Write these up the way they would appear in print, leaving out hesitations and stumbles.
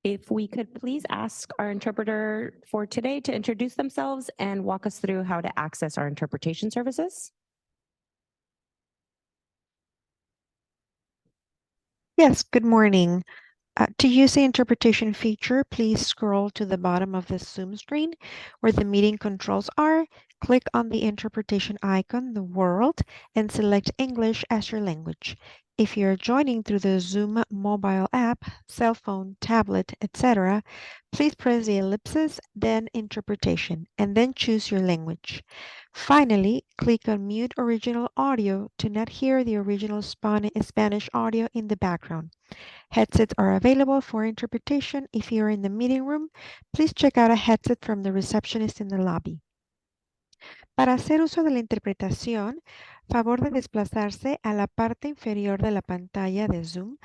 If we could please ask our interpreter for today to introduce themselves and walk us through how to access our interpretation services. Yes, good morning. To use the interpretation feature, please scroll to the bottom of the Zoom screen where the meeting controls are, click on the interpretation icon, the world, and select English as your language. If you're joining through the Zoom mobile app, cell phone, tablet, etc., please press the ellipsis, then interpretation, and then choose your language. Finally, click on mute original audio to not hear the original Spanish audio in the background. Headsets are available for interpretation. If you're in the meeting room, please check out a headset from the receptionist in the lobby. Para hacer uso de la interpretación, favor de desplazarse a la parte inferior de la pantalla de Zoom,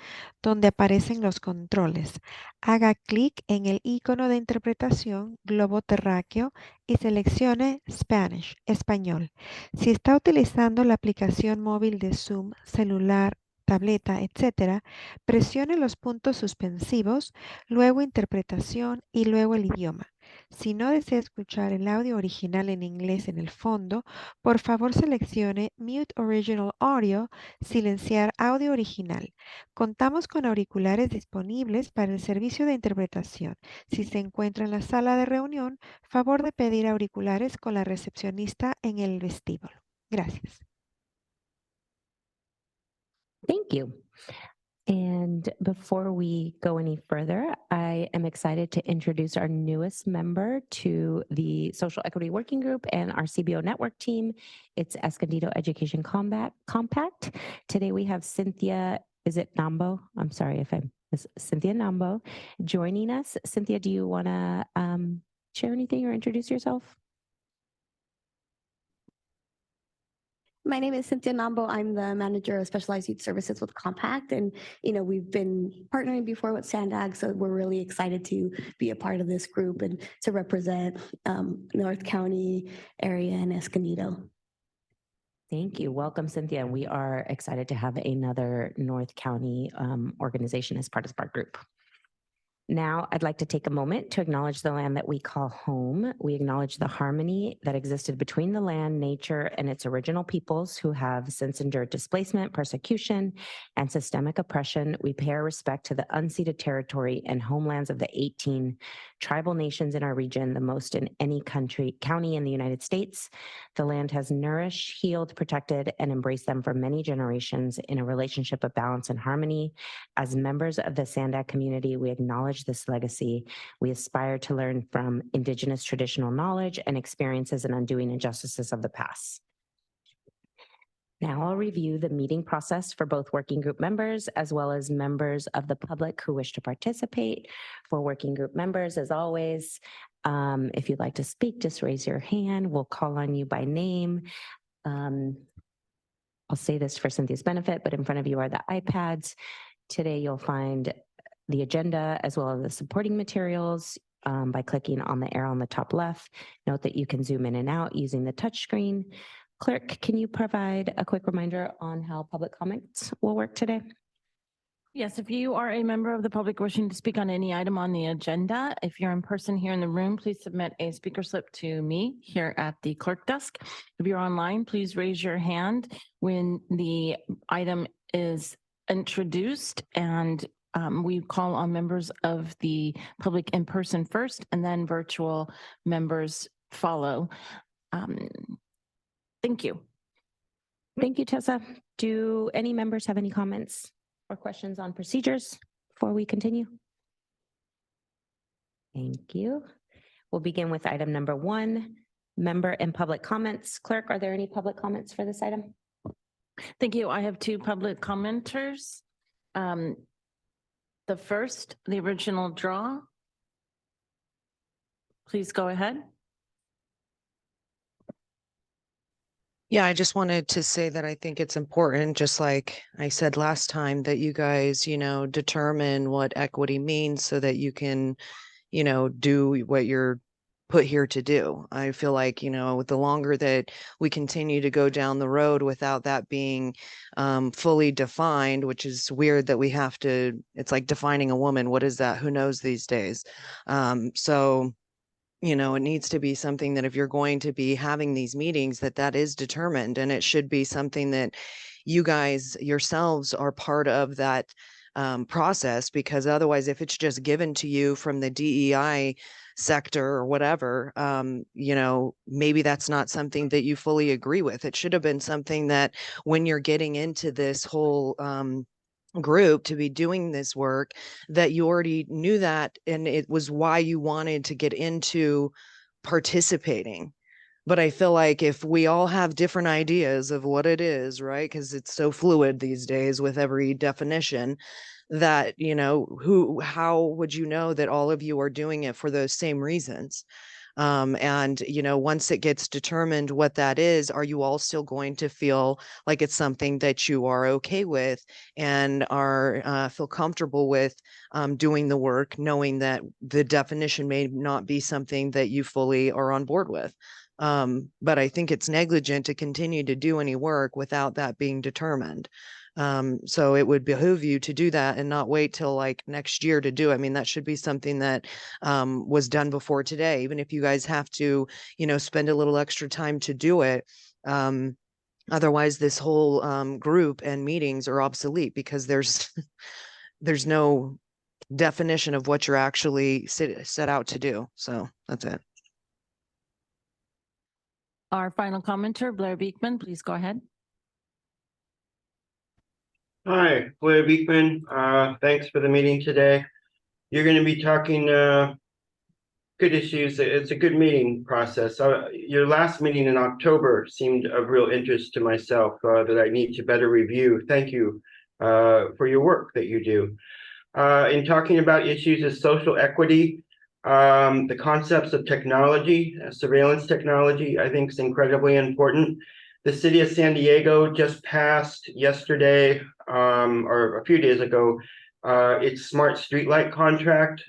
donde aparecen los controles. Haga clic en el icono de interpretación, globo terráqueo, y seleccione Spanish, español. Si está utilizando la aplicación móvil de Zoom, celular, tableta, etc., presione los puntos suspensivos, luego interpretación y luego el idioma. Si no desea escuchar el audio original en inglés en el fondo, por favor seleccione Mute Original Audio, silenciar audio original. Contamos con auriculares disponibles para el servicio de interpretación. Si se encuentra en la sala de reunión, favor de pedir auriculares con la recepcionista en el vestíbulo. Gracias. Thank you. And before we go any further, I am excited to introduce our newest member to the Social Equity Working Group and our CBO network team. It's Escondido Education Compact. Today we have Cynthia, is it Nambo? I'm sorry if it's Cynthia Nambo joining us. Cynthia, do you want to share anything or introduce yourself? My name is Cynthia Nambo. I'm the manager of specialized youth services with Compact. And, we've been partnering before with SANDAG, so we're really excited to be a part of this group and to represent North County area and Escondido. Thank you. Welcome, Cynthia. And we are excited to have another North County organization as part of our group. Now, I'd like to take a moment to acknowledge the land that we call home. We acknowledge the harmony that existed between the land, nature, and its original peoples who have since endured displacement, persecution, and systemic oppression. We pay our respect to the unceded territory and homelands of the 18 tribal nations in our region, the most in any county in the United States. The land has nourished, healed, protected, and embraced them for many generations in a relationship of balance and harmony. As members of the SANDAG community, we acknowledge this legacy. We aspire to learn from Indigenous traditional knowledge and experiences and undoing injustices of the past. Now I'll review the meeting process for both working group members as well as members of the public who wish to participate. For working group members, as always, if you'd like to speak, just raise your hand. We'll call on you by name. I'll say this for Cynthia's benefit, but in front of you are the iPads. Today you'll find the agenda as well as the supporting materials by clicking on the arrow on the top left. Note that you can zoom in and out using the touchscreen. Clerk, can you provide a quick reminder on how public comments will work today? Yes, if you are a member of the public wishing to speak on any item on the agenda, if you're in person here in the room, please submit a speaker slip to me here at the clerk desk. If you're online, please raise your hand when the item is introduced, and we call on members of the public in person first, and then virtual members follow. Thank you. Thank you, Tessa. Do any members have any comments or questions on procedures before we continue? Thank you. We'll begin with item number 1, member and public comments. Clerk, are there any public comments for this item? Thank you. I have 2 public commenters. The first, the original draw. Please go ahead. Yeah, I just wanted to say that I think it's important, just like I said last time, that you guys, determine what equity means so that you can, do what you're put here to do. I feel like, the longer that we continue to go down the road without that being fully defined, which is weird that we have to, it's like defining a woman. What is that? Who knows these days? So, it needs to be something that if you're going to be having these meetings, that is determined, and it should be something that you guys yourselves are part of that process, because otherwise, if it's just given to you from the DEI sector or whatever, maybe that's not something that you fully agree with. It should have been something that when you're getting into this whole group to be doing this work, that you already knew that, and it was why you wanted to get into participating. But I feel like if we all have different ideas of what it is, right? Because it's so fluid these days with every definition, that, how would you know that all of you are doing it for those same reasons? And, once it gets determined what that is, are you all still going to feel like it's something that you are okay with and are feel comfortable with doing the work, knowing that the definition may not be something that you fully are on board with? But I think it's negligent to continue to do any work without that being determined. So it would behoove you to do that and not wait till like next year to do it. I mean, that should be something that was done before today, even if you guys have to, spend a little extra time to do it. Otherwise, this whole group and meetings are obsolete, because there's there's no definition of what you're actually set out to do. So that's it. Our final commenter, Blair Beekman, please go ahead. Hi, Blair Beekman. Thanks for the meeting today. You're going to be talking good issues. It's a good meeting process. Your last meeting in October seemed of real interest to myself that I need to better review. Thank you for your work that you do. In talking about issues of social equity, the concepts of technology, surveillance technology, I think is incredibly important. The city of San Diego just passed yesterday, or a few days ago, its smart streetlight contract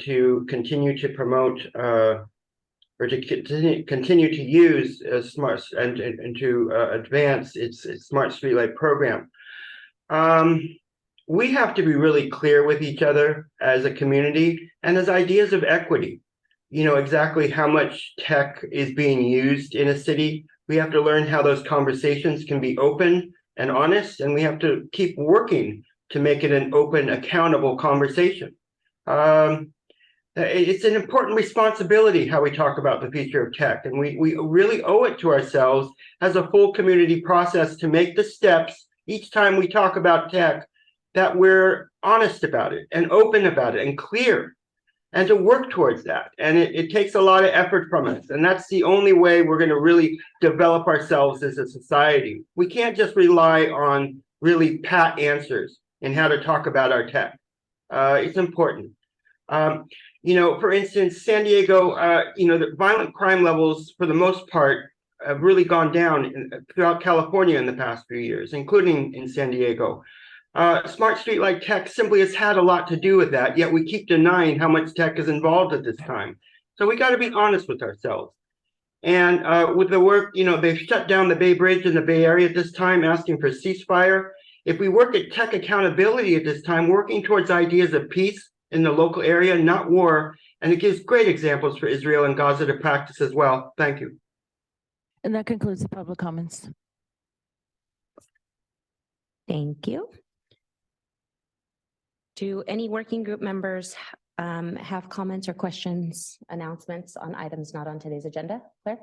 to continue to promote or to continue to use smart and to advance its smart streetlight program. We have to be really clear with each other as a community and as ideas of equity. Exactly how much tech is being used in a city. We have to learn how those conversations can be open and honest, and we have to keep working to make it an open, accountable conversation. It's an important responsibility how we talk about the future of tech, and we really owe it to ourselves as a full community process to make the steps each time we talk about tech, that we're honest about it and open about it and clear, and to work towards that. And it takes a lot of effort from us. And that's the only way we're going to really develop ourselves as a society. We can't just rely on really pat answers in how to talk about our tech. It's important. For instance, San Diego, the violent crime levels, for the most part, have really gone down throughout California in the past few years, including in San Diego. Smart streetlight tech simply has had a lot to do with that, yet we keep denying how much tech is involved at this time. So we got to be honest with ourselves. And with the work, they've shut down the Bay Bridge in the Bay Area at this time, asking for ceasefire. If we work at tech accountability at this time, working towards ideas of peace in the local area, not war, and it gives great examples for Israel and Gaza to practice as well. Thank you. And that concludes the public comments. Thank you. Do any working group members have comments or questions, announcements on items not on today's agenda? Claire?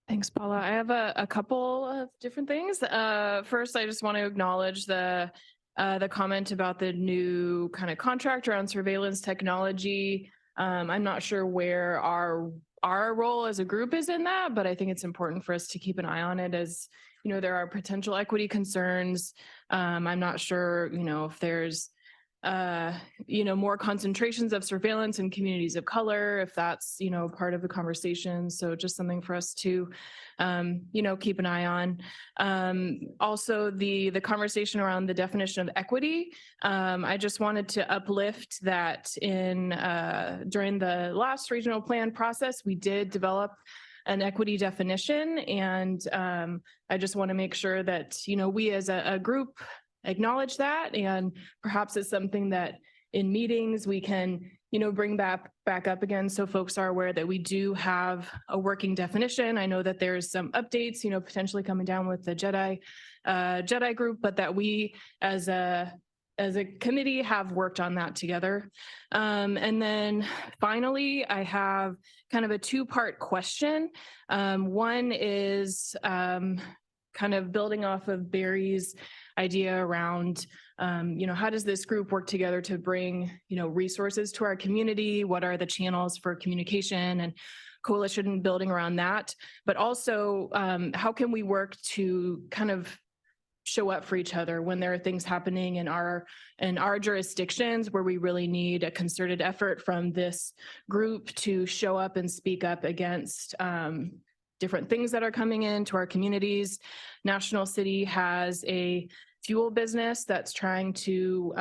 Thanks, Paula. I have a couple of different things. First, I just want to acknowledge the comment about the new kind of contract around surveillance technology. I'm not sure where our role as a group is in that, but I think it's important for us to keep an eye on it, as there are potential equity concerns. I'm not sure, if there's more concentrations of surveillance in communities of color, if that's, part of the conversation. So just something for us to, keep an eye on. Also, the conversation around the definition of equity. I just wanted to uplift that during the last regional plan process, we did develop an equity definition. And I just want to make sure that, we as a group acknowledge that, and perhaps it's something that in meetings we can, bring back up again so folks are aware that we do have a working definition. I know that there's some updates, potentially coming down with the Jedi group, but that we as a committee have worked on that together. And then finally, I have kind of a two-part question. One is kind of building off of Barry's idea around, how does this group work together to bring, resources to our community? What are the channels for communication and coalition building around that? But also, how can we work to kind of show up for each other when there are things happening in our jurisdictions where we really need a concerted effort from this group to show up and speak up against different things that are coming into our communities. National City has a fuel business that's trying to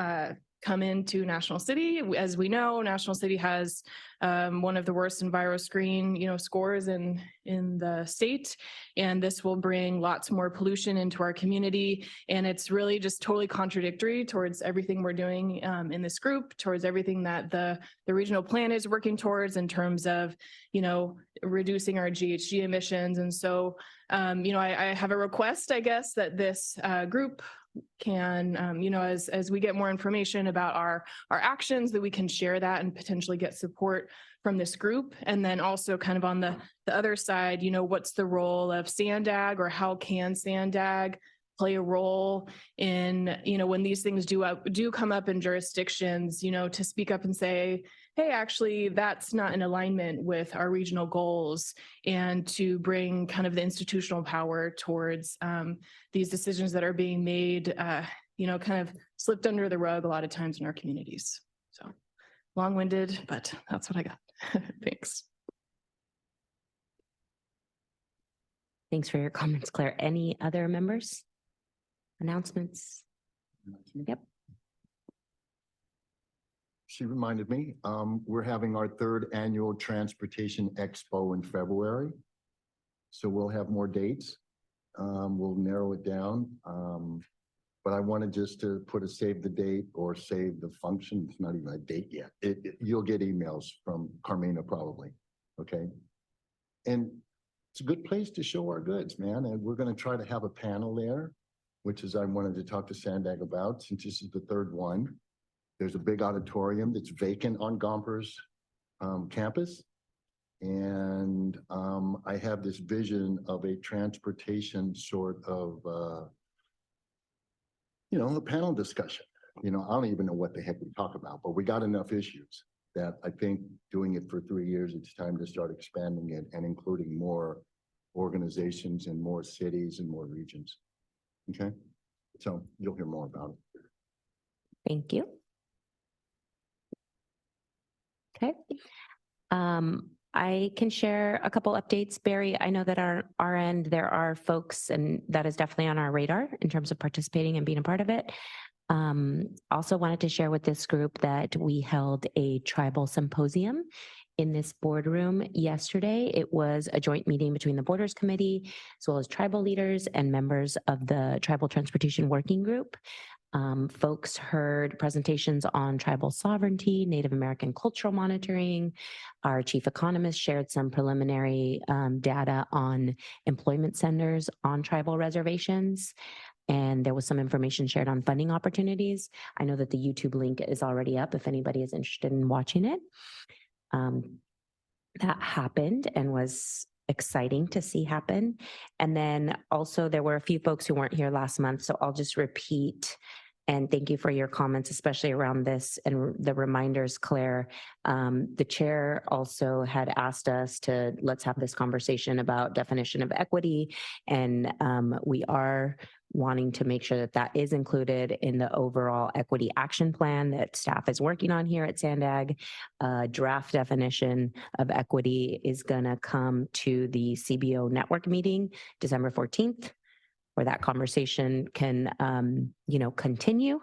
come into National City. As we know, National City has one of the worst EnviroScreen, scores in the state, and this will bring lots more pollution into our community. And it's really just totally contradictory towards everything we're doing in this group, towards everything that the regional plan is working towards in terms of, reducing our GHG emissions. And so, I have a request, I guess, that this group can, as we get more information about our actions, that we can share that and potentially get support from this group. And then also kind of on the other side, what's the role of SANDAG, or how can SANDAG play a role in, when these things do come up in jurisdictions, to speak up and say, hey, actually, that's not in alignment with our regional goals, and to bring kind of the institutional power towards these decisions that are being made, kind of slipped under the rug a lot of times in our communities. So long-winded, but that's what I got. Thanks. Thanks for your comments, Claire. Any other members? Announcements? Yep. She reminded me, we're having our 3rd annual Transportation Expo in February. So we'll have more dates. We'll narrow it down. But I wanted just to put a save the date or save the function. It's not even a date yet. You'll get emails from Carmina probably, okay? And it's a good place to show our goods, man. And we're gonna try to have a panel there, which is I wanted to talk to SANDAG about, since this is the 3rd one. There's a big auditorium that's vacant on Gomper's campus. And I have this vision of a transportation sort of, a panel discussion. I don't even know what the heck we talk about, but we got enough issues that I think doing it for 3 years, it's time to start expanding it and including more organizations and more cities and more regions. Okay, so you'll hear more about it. Thank you. Okay. I can share a couple updates. Barry, I know that our end, there are folks, and that is definitely on our radar in terms of participating and being a part of it. Also wanted to share with this group that we held a tribal symposium in this boardroom yesterday. It was a joint meeting between the Borders Committee, as well as tribal leaders and members of the Tribal Transportation Working Group. Folks heard presentations on tribal sovereignty, Native American cultural monitoring. Our chief economist shared some preliminary data on employment centers on tribal reservations. And there was some information shared on funding opportunities. I know that the YouTube link is already up if anybody is interested in watching it. That happened and was exciting to see happen. And then also there were a few folks who weren't here last month, so I'll just repeat And thank you for your comments, especially around this and the reminders, Claire. The chair also had asked us to let's have this conversation about definition of equity. And we are wanting to make sure that that is included in the overall equity action plan that staff is working on here at SANDAG. Draft definition of equity is going to come to the CBO network meeting December 14th. Where that conversation can, continue.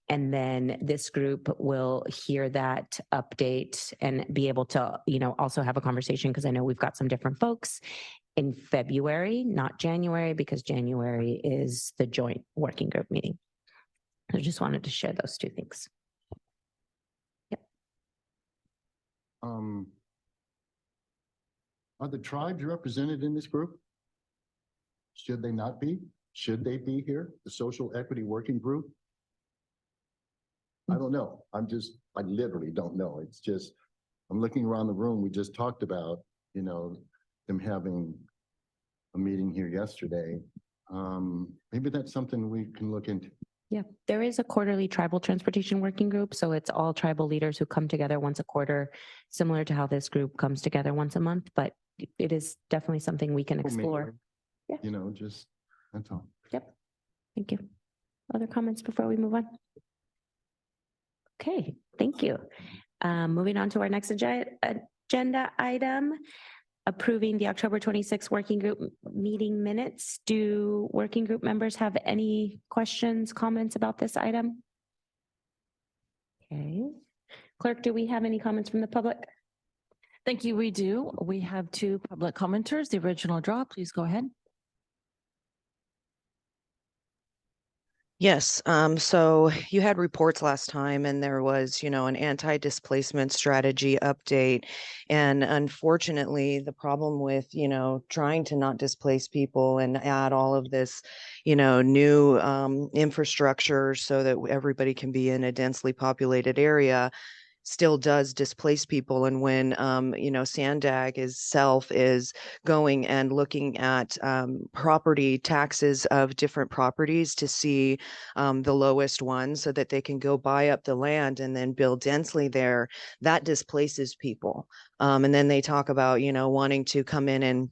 And then this group will hear that update and be able to, also have a conversation, because I know we've got some different folks in February, not January, because January is the joint working group meeting. I just wanted to share those two things. Yep. Are the tribes represented in this group? Should they not be? Should they be here? The social equity working group? I don't know. I literally don't know. It's just, I'm looking around the room. We just talked about, them having a meeting here yesterday. Maybe that's something we can look into. Yeah, there is a quarterly tribal transportation working group. So it's all tribal leaders who come together once a quarter, similar to how this group comes together once a month, but it is definitely something we can explore. Yeah. Just, that's all. Yep. Thank you. Other comments before we move on? Okay, thank you. Moving on to our next agenda item, approving the October 26th working group meeting minutes. Do working group members have any questions, comments about this item? Okay. Clerk, do we have any comments from the public? Thank you. We do. We have two public commenters. The original draw, please go ahead. Yes, so you had reports last time and there was, an anti-displacement strategy update. And unfortunately, the problem with, trying to not displace people and add all of this, new infrastructure so that everybody can be in a densely populated area still does displace people. And when, SANDAG itself is going and looking at property taxes of different properties to see the lowest ones so that they can go buy up the land and then build densely there, that displaces people. And then they talk about, wanting to come in and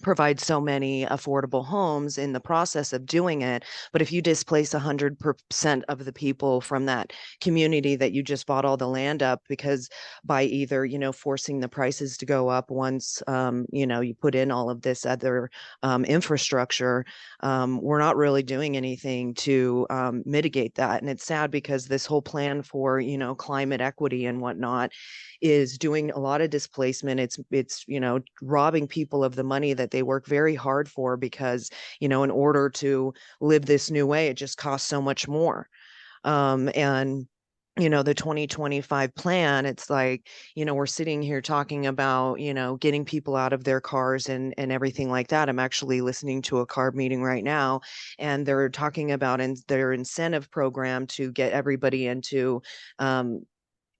provide so many affordable homes in the process of doing it. But if you displace 100% of the people from that community that you just bought all the land up, because by either, forcing the prices to go up once, you put in all of this other infrastructure, we're not really doing anything to mitigate that. And it's sad because this whole plan for, climate equity and whatnot is doing a lot of displacement. It's robbing people of the money that they work very hard for, because in order to live this new way, it just costs so much more. And the 2025 plan, it's like, we're sitting here talking about, getting people out of their cars and everything like that. I'm actually listening to a CARB meeting right now, and they're talking about their incentive program to get everybody into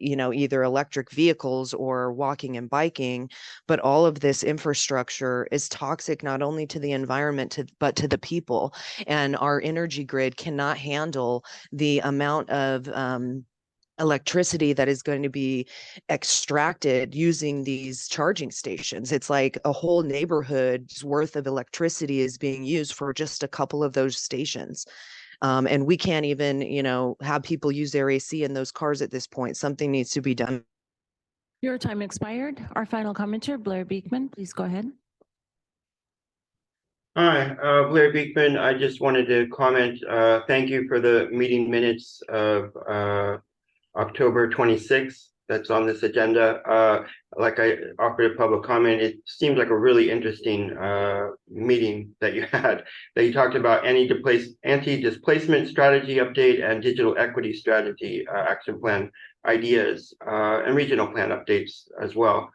either electric vehicles or walking and biking. But all of this infrastructure is toxic, not only to the environment, but to the people. And our energy grid cannot handle the amount of electricity that is going to be extracted using these charging stations. It's like a whole neighborhood's worth of electricity is being used for just a couple of those stations. And we can't even, have people use their AC in those cars at this point. Something needs to be done. Your time expired. Our final commenter, Blair Beekman, please go ahead. Hi, Blair Beekman. I just wanted to comment. Thank you for the meeting minutes of October 26th. That's on this agenda. Like I offered a public comment, it seems like a really interesting meeting that you had, that you talked about anti-displacement strategy update and digital equity strategy action plan ideas and regional plan updates as well.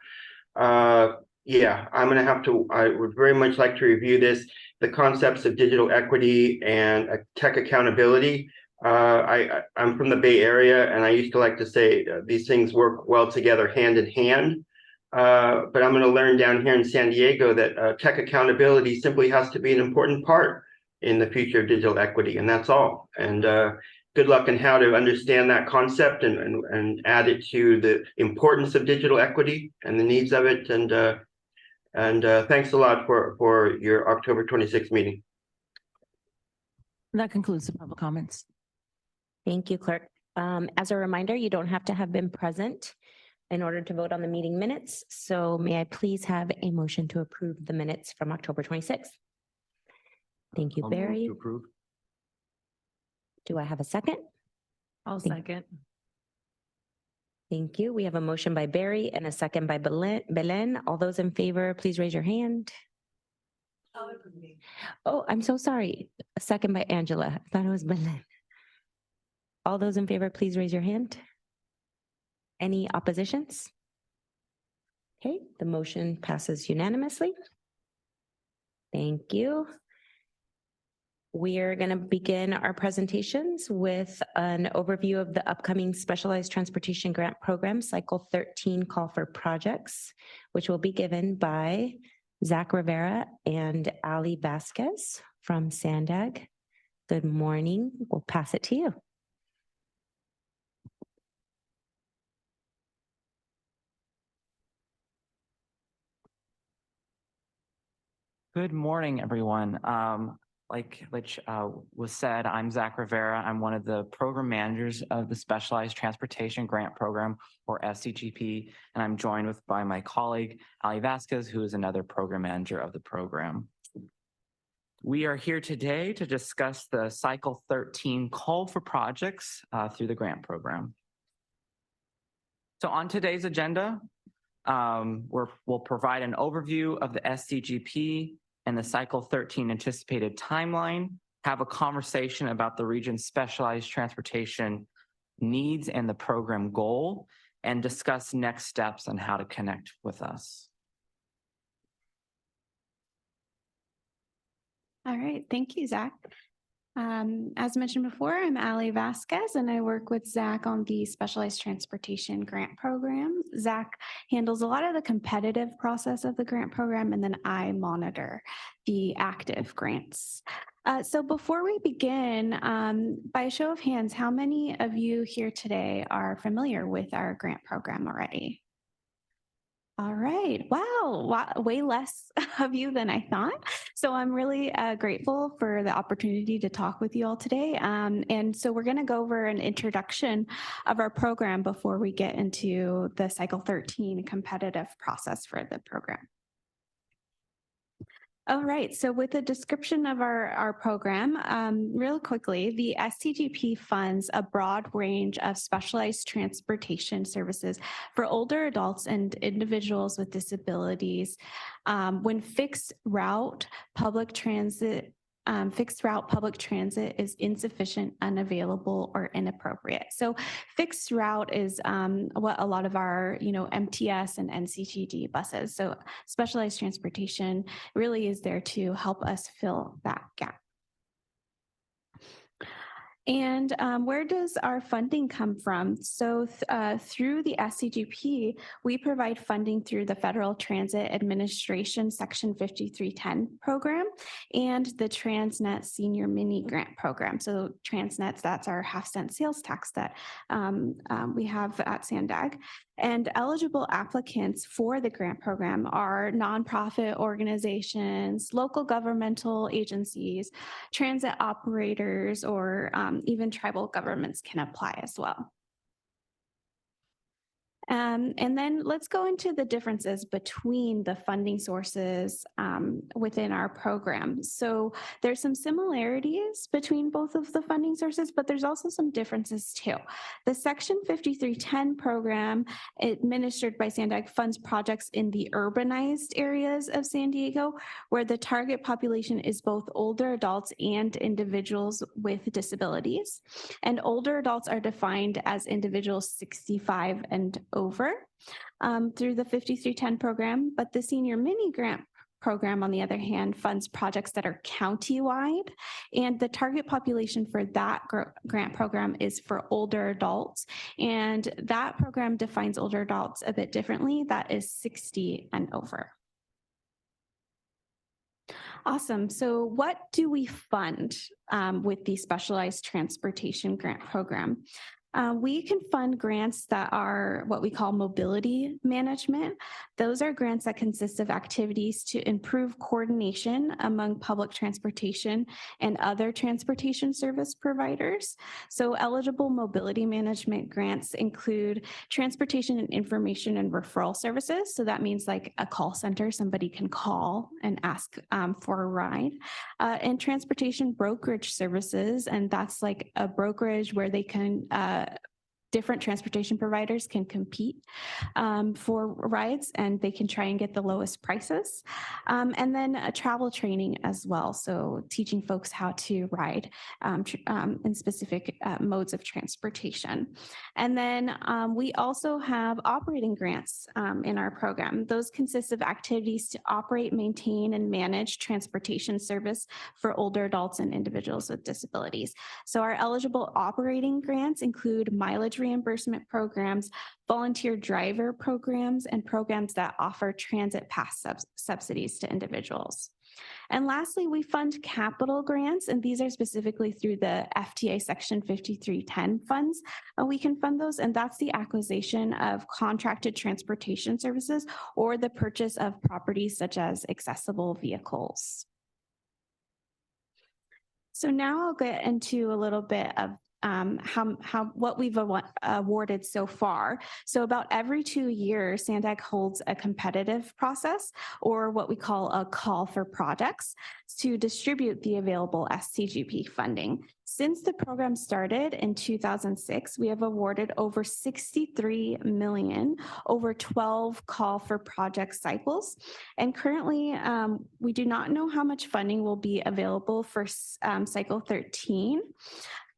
Yeah, I would very much like to review this, the concepts of digital equity and tech accountability. I'm from the Bay Area, and I used to like to say these things work well together, hand in hand. But I'm going to learn down here in San Diego that tech accountability simply has to be an important part in the future of digital equity, and that's all. And good luck in how to understand that concept and add it to the importance of digital equity and the needs of it. And thanks a lot for your October 26th meeting. That concludes the public comments. Thank you, Clerk. As a reminder, you don't have to have been present in order to vote on the meeting minutes. So may I please have a motion to approve the minutes from October 26th? Thank you, I'll move Barry. to approve. Do I have a second? I'll Thank- second. Thank you. We have a motion by Barry and a second by Belen. All those in favor, please raise your hand. Oh, I'm so sorry. A second by Angela. I thought it was Belen. All those in favor, please raise your hand. Any oppositions? Okay, the motion passes unanimously. Thank you. We are going to begin our presentations with an overview of the upcoming Specialized Transportation Grant Program, Cycle 13 Call for Projects, which will be given by Zach Rivera and Ali Vasquez from SANDAG. Good morning. We'll pass it to you. Good morning, everyone. Which was said, I'm Zach Rivera. I'm one of the program managers of the Specialized Transportation Grant Program, or SCGP, and I'm joined by my colleague, Ali Vasquez, who is another program manager of the program. We are here today to discuss the Cycle 13 Call for Projects through the grant program. So on today's agenda, we'll provide an overview of the SCGP and the Cycle 13 anticipated timeline, have a conversation about the region's specialized transportation needs and the program goal, and discuss next steps on how to connect with us. All right, thank you, Zach. As mentioned before, I'm Ali Vasquez, and I work with Zach on the Specialized Transportation Grant Program. Zach handles a lot of the competitive process of the grant program, and then I monitor the active grants. So before we begin, by a show of hands, how many of you here today are familiar with our grant program already? All right. Wow. Way less of you than I thought. So I'm really grateful for the opportunity to talk with you all today. And so we're going to go over an introduction of our program before we get into the Cycle 13 competitive process for the program. All right, so with a description of our program, real quickly, the STGP funds a broad range of specialized transportation services for older adults and individuals with disabilities when fixed route public transit is insufficient, unavailable, or inappropriate. So fixed route is what a lot of our, MTS and NCTD buses. So specialized transportation really is there to help us fill that gap. And where does our funding come from? So through the SCGP, we provide funding through the Federal Transit Administration Section 5310 program and the Transnet Senior Mini Grant Program. So Transnet, that's our half-cent sales tax that we have at SANDAG. And eligible applicants for the grant program are nonprofit organizations, local governmental agencies, transit operators, or even tribal governments can apply as well. And then let's go into the differences between the funding sources within our program. So there's some similarities between both of the funding sources, but there's also some differences too. The Section 5310 program administered by SANDAG funds projects in the urbanized areas of San Diego, where the target population is both older adults and individuals with disabilities. And older adults are defined as individuals 65 and over through the 5310 program, but the Senior Mini Grant Program, on the other hand, funds projects that are county-wide, and the target population for that grant program is for older adults, and that program defines older adults a bit differently. That is 60 and over. Awesome. So what do we fund with the Specialized Transportation Grant Program? We can fund grants that are what we call mobility management. Those are grants that consist of activities to improve coordination among public transportation and other transportation service providers. So eligible mobility management grants include transportation and information and referral services. So that means like a call center, somebody can call and ask for a ride, and transportation brokerage services. And that's like a brokerage where they can different transportation providers can compete for rides, and they can try and get the lowest prices. And then travel training as well. So teaching folks how to ride in specific modes of transportation. And then we also have operating grants in our program. Those consist of activities to operate, maintain, and manage transportation service for older adults and individuals with disabilities. So our eligible operating grants include mileage reimbursement programs, volunteer driver programs, and programs that offer transit pass subsidies to individuals. And lastly, we fund capital grants, and these are specifically through the FTA Section 5310 funds. We can fund those, and that's the acquisition of contracted transportation services or the purchase of properties such as accessible vehicles. So now I'll get into a little bit of what we've awarded so far. So about every 2 years, SANDAG holds a competitive process, or what we call a call for projects, to distribute the available STGP funding. Since the program started in 2006, we have awarded over 63 million over 12 call for project cycles. And currently, we do not know how much funding will be available for cycle 13.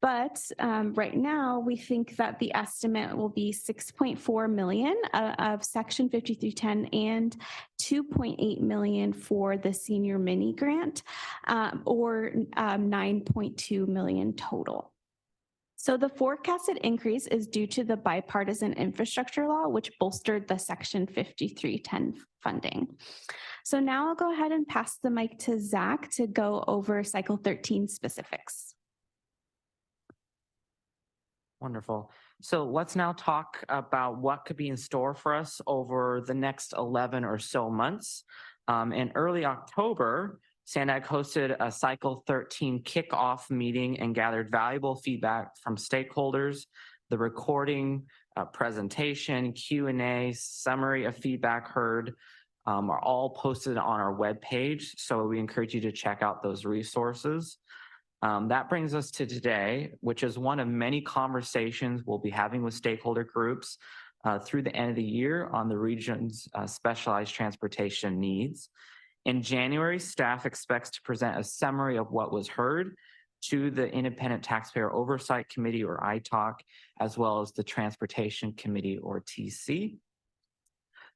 But right now, we think that the estimate will be 6.4 million of Section 5310 and 2.8 million for the senior mini grant, or 9.2 million total. So the forecasted increase is due to the bipartisan infrastructure law, which bolstered the Section 5310 funding. So now I'll go ahead and pass the mic to Zach to go over Cycle 13 specifics. Wonderful. So let's now talk about what could be in store for us over the next 11 or so months. In early October, SANDAG hosted a Cycle 13 kickoff meeting and gathered valuable feedback from stakeholders. The recording, presentation, Q&A, summary of feedback heard are all posted on our webpage. So we encourage you to check out those resources. That brings us to today, which is one of many conversations we'll be having with stakeholder groups through the end of the year on the region's specialized transportation needs. In January, staff expects to present a summary of what was heard to the Independent Taxpayer Oversight Committee, or ITOC, as well as the Transportation Committee, or TC.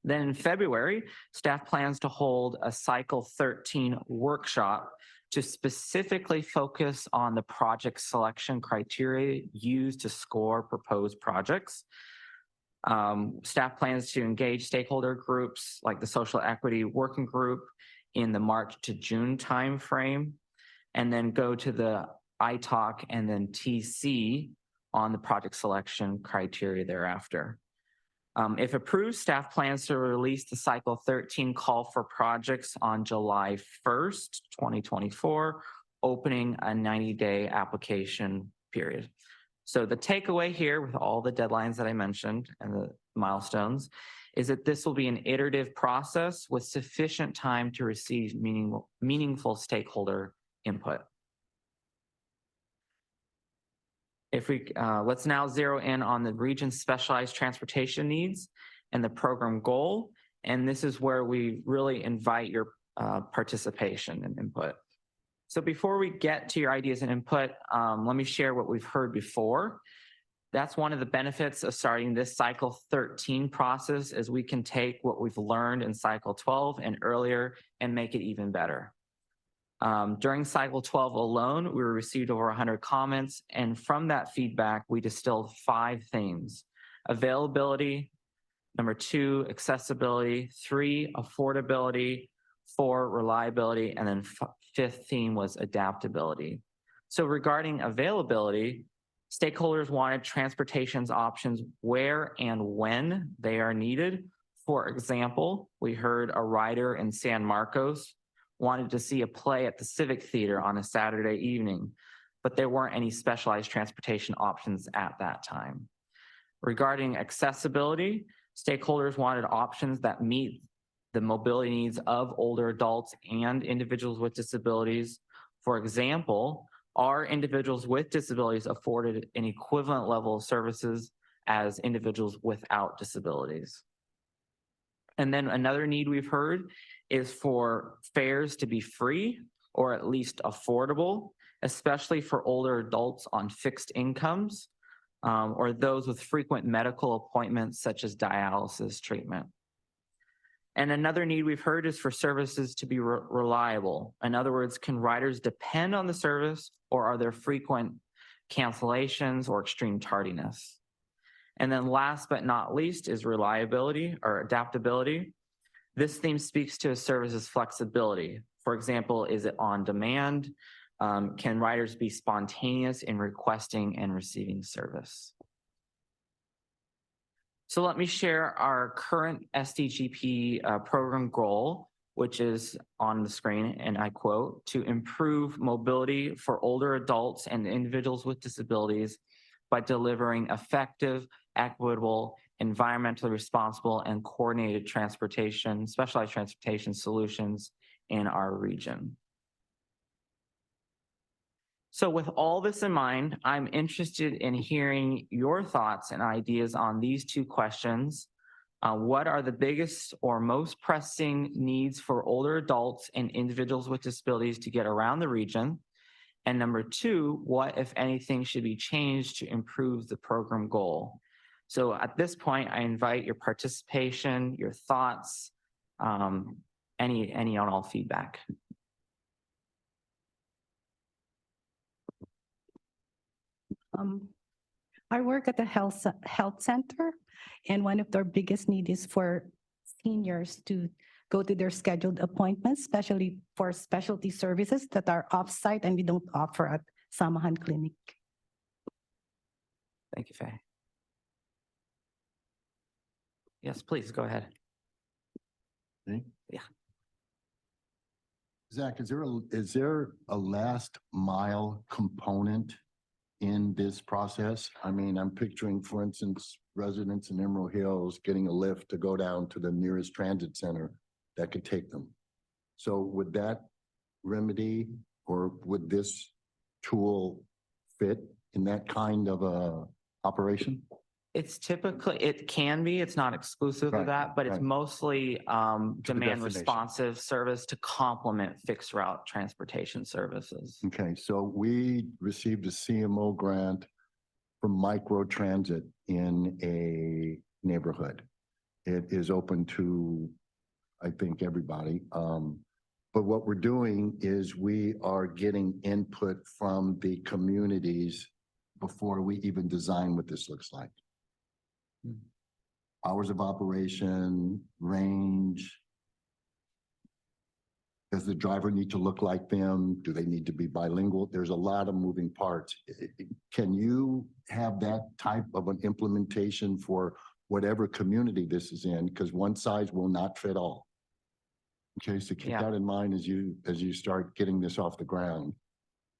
Then in February, staff plans to hold a Cycle 13 workshop to specifically focus on the project selection criteria used to score proposed projects. Staff plans to engage stakeholder groups like the Social Equity Working Group in the March to June timeframe, and then go to the ITOC and then TC on the project selection criteria thereafter. If approved, staff plans to release the Cycle 13 call for projects on July 1st, 2024, opening a 90-day application period. So the takeaway here with all the deadlines that I mentioned and the milestones is that this will be an iterative process with sufficient time to receive meaningful stakeholder input. If we let's now zero in on the region's specialized transportation needs and the program goal. And this is where we really invite your participation and input. So before we get to your ideas and input, let me share what we've heard before. That's one of the benefits of starting this Cycle 13 process, is we can take what we've learned in Cycle 12 and earlier and make it even better. During Cycle 12 alone, we received over 100 comments, and from that feedback, we distilled 5 themes: availability, 2, accessibility, 3, affordability, 4, reliability, and then fifth theme was adaptability. So regarding availability, stakeholders wanted transportation options where and when they are needed. For example, we heard a writer in San Marcos wanted to see a play at the Civic Theater on a Saturday evening, but there weren't any specialized transportation options at that time. Regarding accessibility, stakeholders wanted options that meet the mobility needs of older adults and individuals with disabilities. For example, are individuals with disabilities afforded an equivalent level of services as individuals without disabilities? And then another need we've heard is for fares to be free or at least affordable, especially for older adults on fixed incomes or those with frequent medical appointments such as dialysis treatment. And another need we've heard is for services to be reliable. In other words, can riders depend on the service, or are there frequent cancellations or extreme tardiness? And then last but not least is reliability or adaptability. This theme speaks to a service's flexibility. For example, is it on demand? Can riders be spontaneous in requesting and receiving service? So let me share our current SDGP program goal, which is on the screen, and I quote, to improve mobility for older adults and individuals with disabilities by delivering effective, equitable, environmentally responsible, and coordinated transportation, specialized transportation solutions in our region. So with all this in mind, I'm interested in hearing your thoughts and ideas on these two questions. What are the biggest or most pressing needs for older adults and individuals with disabilities to get around the region? And number two, what, if anything, should be changed to improve the program goal? So at this point, I invite your participation, your thoughts, any and all feedback. I work at the health center, and one of their biggest needs is for seniors to go to their scheduled appointments, especially for specialty services that are off-site and we don't offer at Samahan Clinic. Thank you, Faye. Yes, please go ahead. Me? Yeah. Zach, is there a last mile component in this process? I mean, I'm picturing, for instance, residents in Emerald Hills getting a lift to go down to the nearest transit center that could take them. So would that remedy, or would this tool fit in that kind of a operation? It's typically, it can be, it's not exclusive to Right, that, but it's right. mostly demand destination. responsive service to complement fixed route transportation services. Okay, so we received a CMO grant for microtransit in a neighborhood. It is open to, I think, everybody. But what we're doing is we are getting input from the communities before we even design what this looks like. Hours of operation, range. Does the driver need to look like them? Do they need to be bilingual? There's a lot of moving parts. Can you have that type of an implementation for whatever community this is in? Because one size will not fit all. Okay, so keep that in mind as you start getting this off the ground,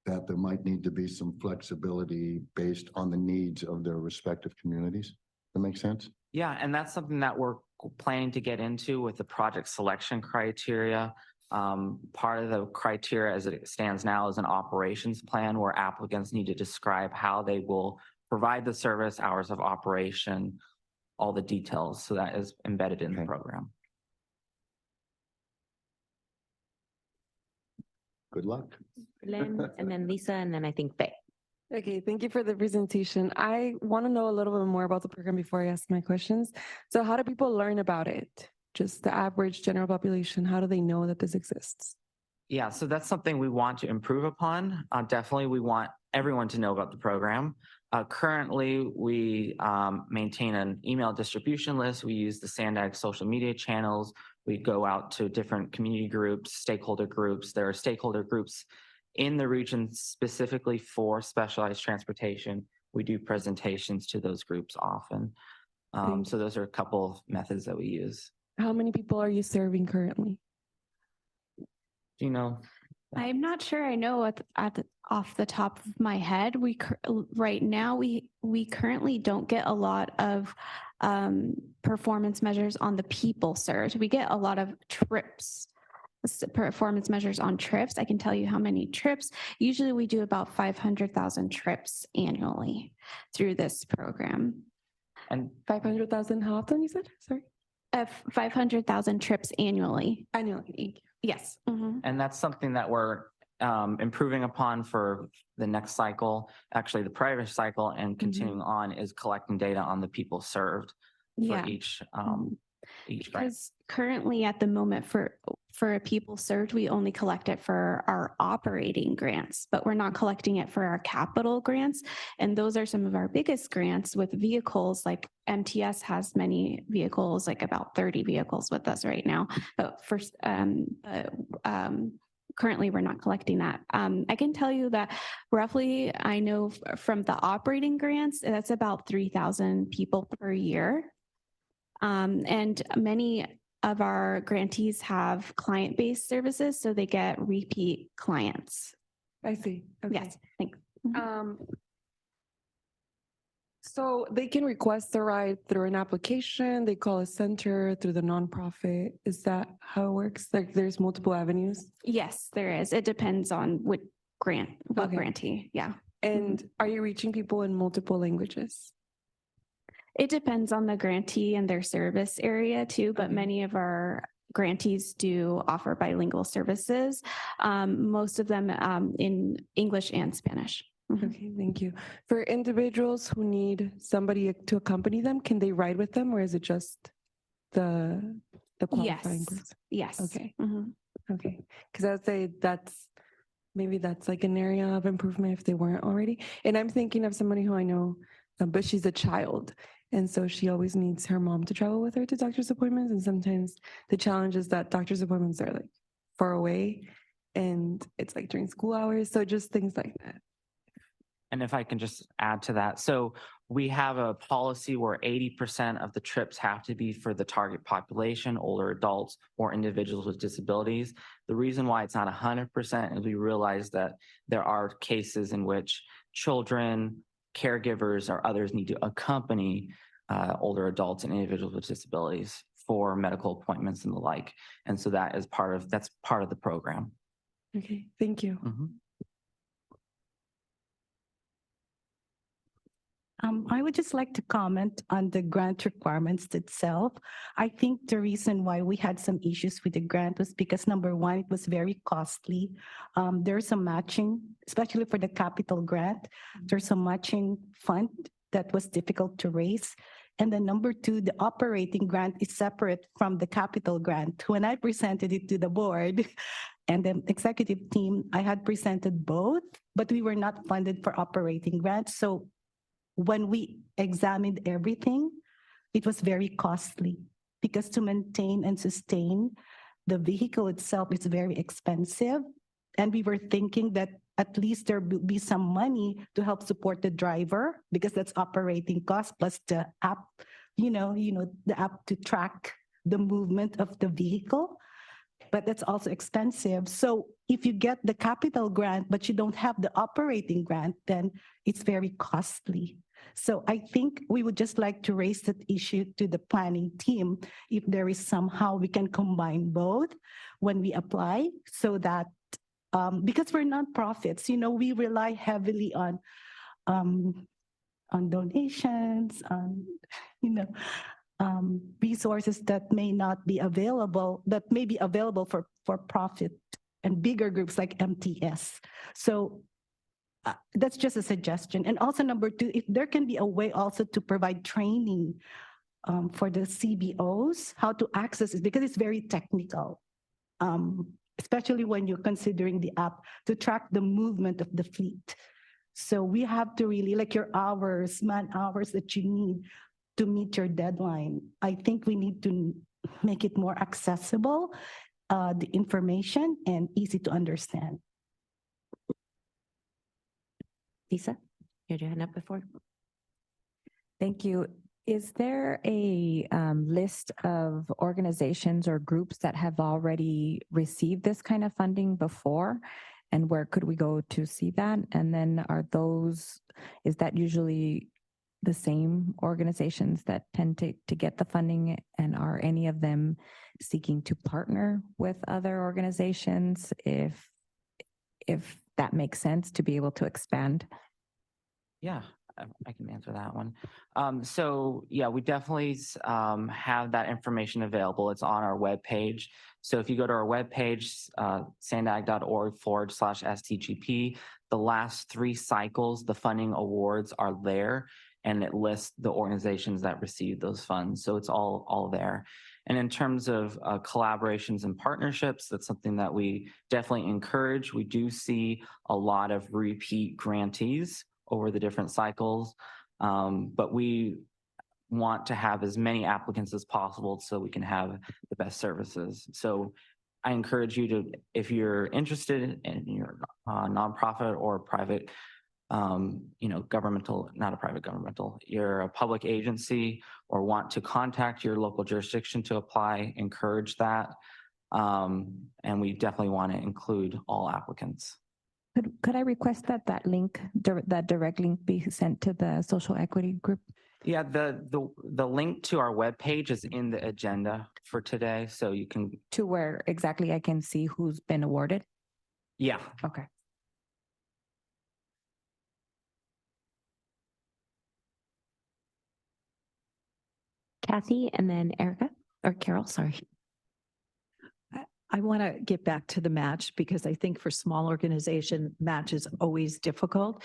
that there might need to be some flexibility based on the needs of their respective communities. That make sense? Yeah, and that's something that we're planning to get into with the project selection criteria. Part of the criteria as it stands now is an operations plan where applicants need to describe how they will provide the service, hours of operation, all the details. So that is embedded in the program. Good luck. Len, and then Lisa, and then I think Faye. Okay, thank you for the presentation. I want to know a little bit more about the program before I ask my questions. So how do people learn about it? Just the average general population, how do they know that this exists? Yeah, so that's something we want to improve upon. Definitely, we want everyone to know about the program. Currently, we maintain an email distribution list. We use the SANDAG social media channels. We go out to different community groups, stakeholder groups. There are stakeholder groups in the region specifically for specialized transportation. We do presentations to those groups often. So those are a couple of methods that we use. How many people are you serving currently? Do you know? I'm not sure I know off the top of my head. Right now, we currently don't get a lot of performance measures on the people served. We get a lot of trips, performance measures on trips. I can tell you how many trips. Usually we do about 500,000 trips annually through this program. And 500,000 how often you said? Sorry. 500,000 trips annually. Annually. Yes. Mhm. And that's something that we're improving upon for the next cycle, actually the prior cycle, and continuing on is collecting data on the people served for each grant. Because currently at the moment for people served, we only collect it for our operating grants, but we're not collecting it for our capital grants. And those are some of our biggest grants with vehicles. Like MTS has many vehicles, like about 30 vehicles with us right now. But currently we're not collecting that. I can tell you that roughly, I know from the operating grants, that's about 3,000 people per year. And many of our grantees have client-based services, so they get repeat clients. I see. Okay. Yes, thanks. So they can request a ride through an application, they call a center through the nonprofit. Is that how it works? Like there's multiple avenues? Yes, there is. It depends on what grantee, yeah. And are you reaching people in multiple languages? It depends on the grantee and their service area too, but many of our grantees do offer bilingual services, most of them in English and Spanish. Okay, thank you. For individuals who need somebody to accompany them, can they ride with them or is it just the qualifying person? Yes. Okay. Okay. Because I'd say maybe that's like an area of improvement if they weren't already. And I'm thinking of somebody who I know, but she's a child. And so she always needs her mom to travel with her to doctor's appointments. And sometimes the challenge is that doctor's appointments are like far away and it's like during school hours. So just things like that. And if I can just add to that. So we have a policy where 80% of the trips have to be for the target population, older adults or individuals with disabilities. The reason why it's not 100% is we realize that there are cases in which children, caregivers, or others need to accompany older adults and individuals with disabilities for medical appointments and the like. And so that's part of the program. Okay, thank you. I would just like to comment on the grant requirements itself. I think the reason why we had some issues with the grant was because number one, it was very costly. There's a matching, especially for the capital grant. There's a matching fund that was difficult to raise. And then number two, the operating grant is separate from the capital grant. When I presented it to the board and the executive team, I had presented both, but we were not funded for operating grants. So when we examined everything, it was very costly because to maintain and sustain the vehicle itself is very expensive. And we were thinking that at least there will be some money to help support the driver because that's operating cost plus the app, the app to track the movement of the vehicle. But that's also expensive. So if you get the capital grant, but you don't have the operating grant, then it's very costly. So I think we would just like to raise that issue to the planning team if there is somehow we can combine both when we apply so that because we're nonprofits, we rely heavily on donations, resources that may not be available, that may be available for profit and bigger groups like MTS. So that's just a suggestion. And also number two, if there can be a way also to provide training for the CBOs, how to access it, because it's very technical, especially when you're considering the app to track the movement of the fleet. So we have to really, like your man hours that you need to meet your deadline. I think we need to make it more accessible, the information, and easy to understand. Lisa, you had your hand up before. Thank you. Is there a list of organizations or groups that have already received this kind of funding before? And where could we go to see that? And then is that usually the same organizations that tend to get the funding? And are any of them seeking to partner with other organizations if that makes sense to be able to expand? Yeah, I can answer that one. So yeah, we definitely have that information available. It's on our webpage. So if you go to our webpage, sandag.org/STGP, the last 3 cycles, the funding awards are there, and it lists the organizations that receive those funds. So it's all there. And in terms of collaborations and partnerships, that's something that we definitely encourage. We do see a lot of repeat grantees over the different cycles, but we want to have as many applicants as possible so we can have the best services. So I encourage you to, if you're interested in your nonprofit or private, governmental, not a private governmental, you're a public agency or want to contact your local jurisdiction to apply, encourage that. And we definitely want to include all applicants. Could I request that link, that direct link be sent to the social equity group? Yeah, the link to our webpage is in the agenda for today, so you can. To where exactly I can see who's been awarded? Yeah. Okay. Kathy and then Erica, or Carol, sorry. I want to get back to the match because I think for small organization, match is always difficult,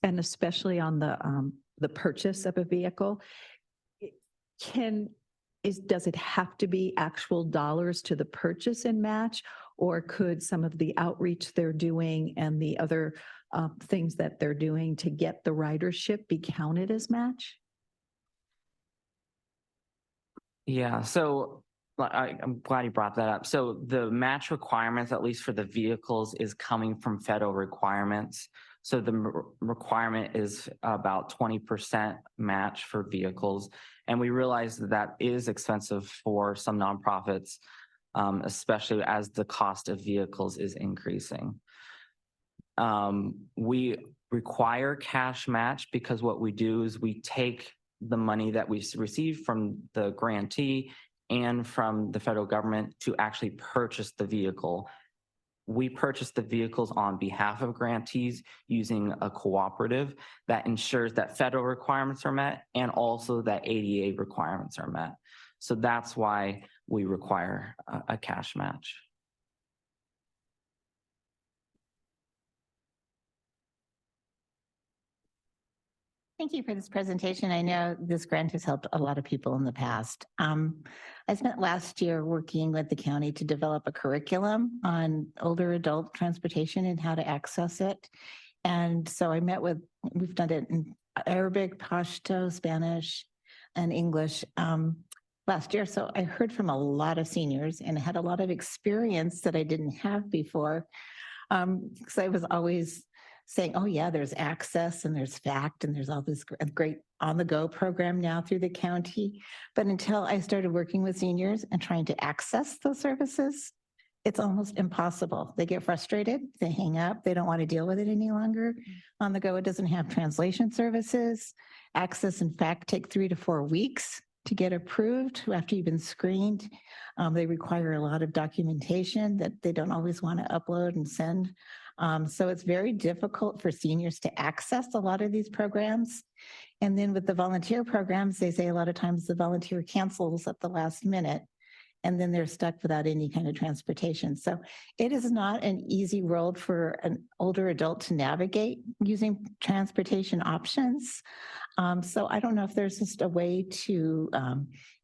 and especially on the purchase of a vehicle. Does it have to be actual dollars to the purchase and match, or could some of the outreach they're doing and the other things that they're doing to get the ridership be counted as match? Yeah, so I'm glad you brought that up. So the match requirements, at least for the vehicles, is coming from federal requirements. So the requirement is about 20% match for vehicles. And we realize that is expensive for some nonprofits, especially as the cost of vehicles is increasing. We require cash match because what we do is we take the money that we receive from the grantee and from the federal government to actually purchase the vehicle. We purchase the vehicles on behalf of grantees using a cooperative that ensures that federal requirements are met and also that ADA requirements are met. So that's why we require a cash match. Thank you for this presentation. I know this grant has helped a lot of people in the past. I spent last year working with the county to develop a curriculum on older adult transportation and how to access it. And so I met with, we've done it in Arabic, Pashto, Spanish, and English last year. So I heard from a lot of seniors and had a lot of experience that I didn't have before. Because I was always saying, oh yeah, there's access and there's FACT and there's all this great on-the-go program now through the county. But until I started working with seniors and trying to access those services, it's almost impossible. They get frustrated, they hang up, they don't want to deal with it any longer. On the go, it doesn't have translation services. Access and FACT take 3 to 4 weeks to get approved after you've been screened. They require a lot of documentation that they don't always want to upload and send. So it's very difficult for seniors to access a lot of these programs. And then with the volunteer programs, they say a lot of times the volunteer cancels at the last minute, and then they're stuck without any kind of transportation. So it is not an easy road for an older adult to navigate using transportation options. So I don't know if there's just a way to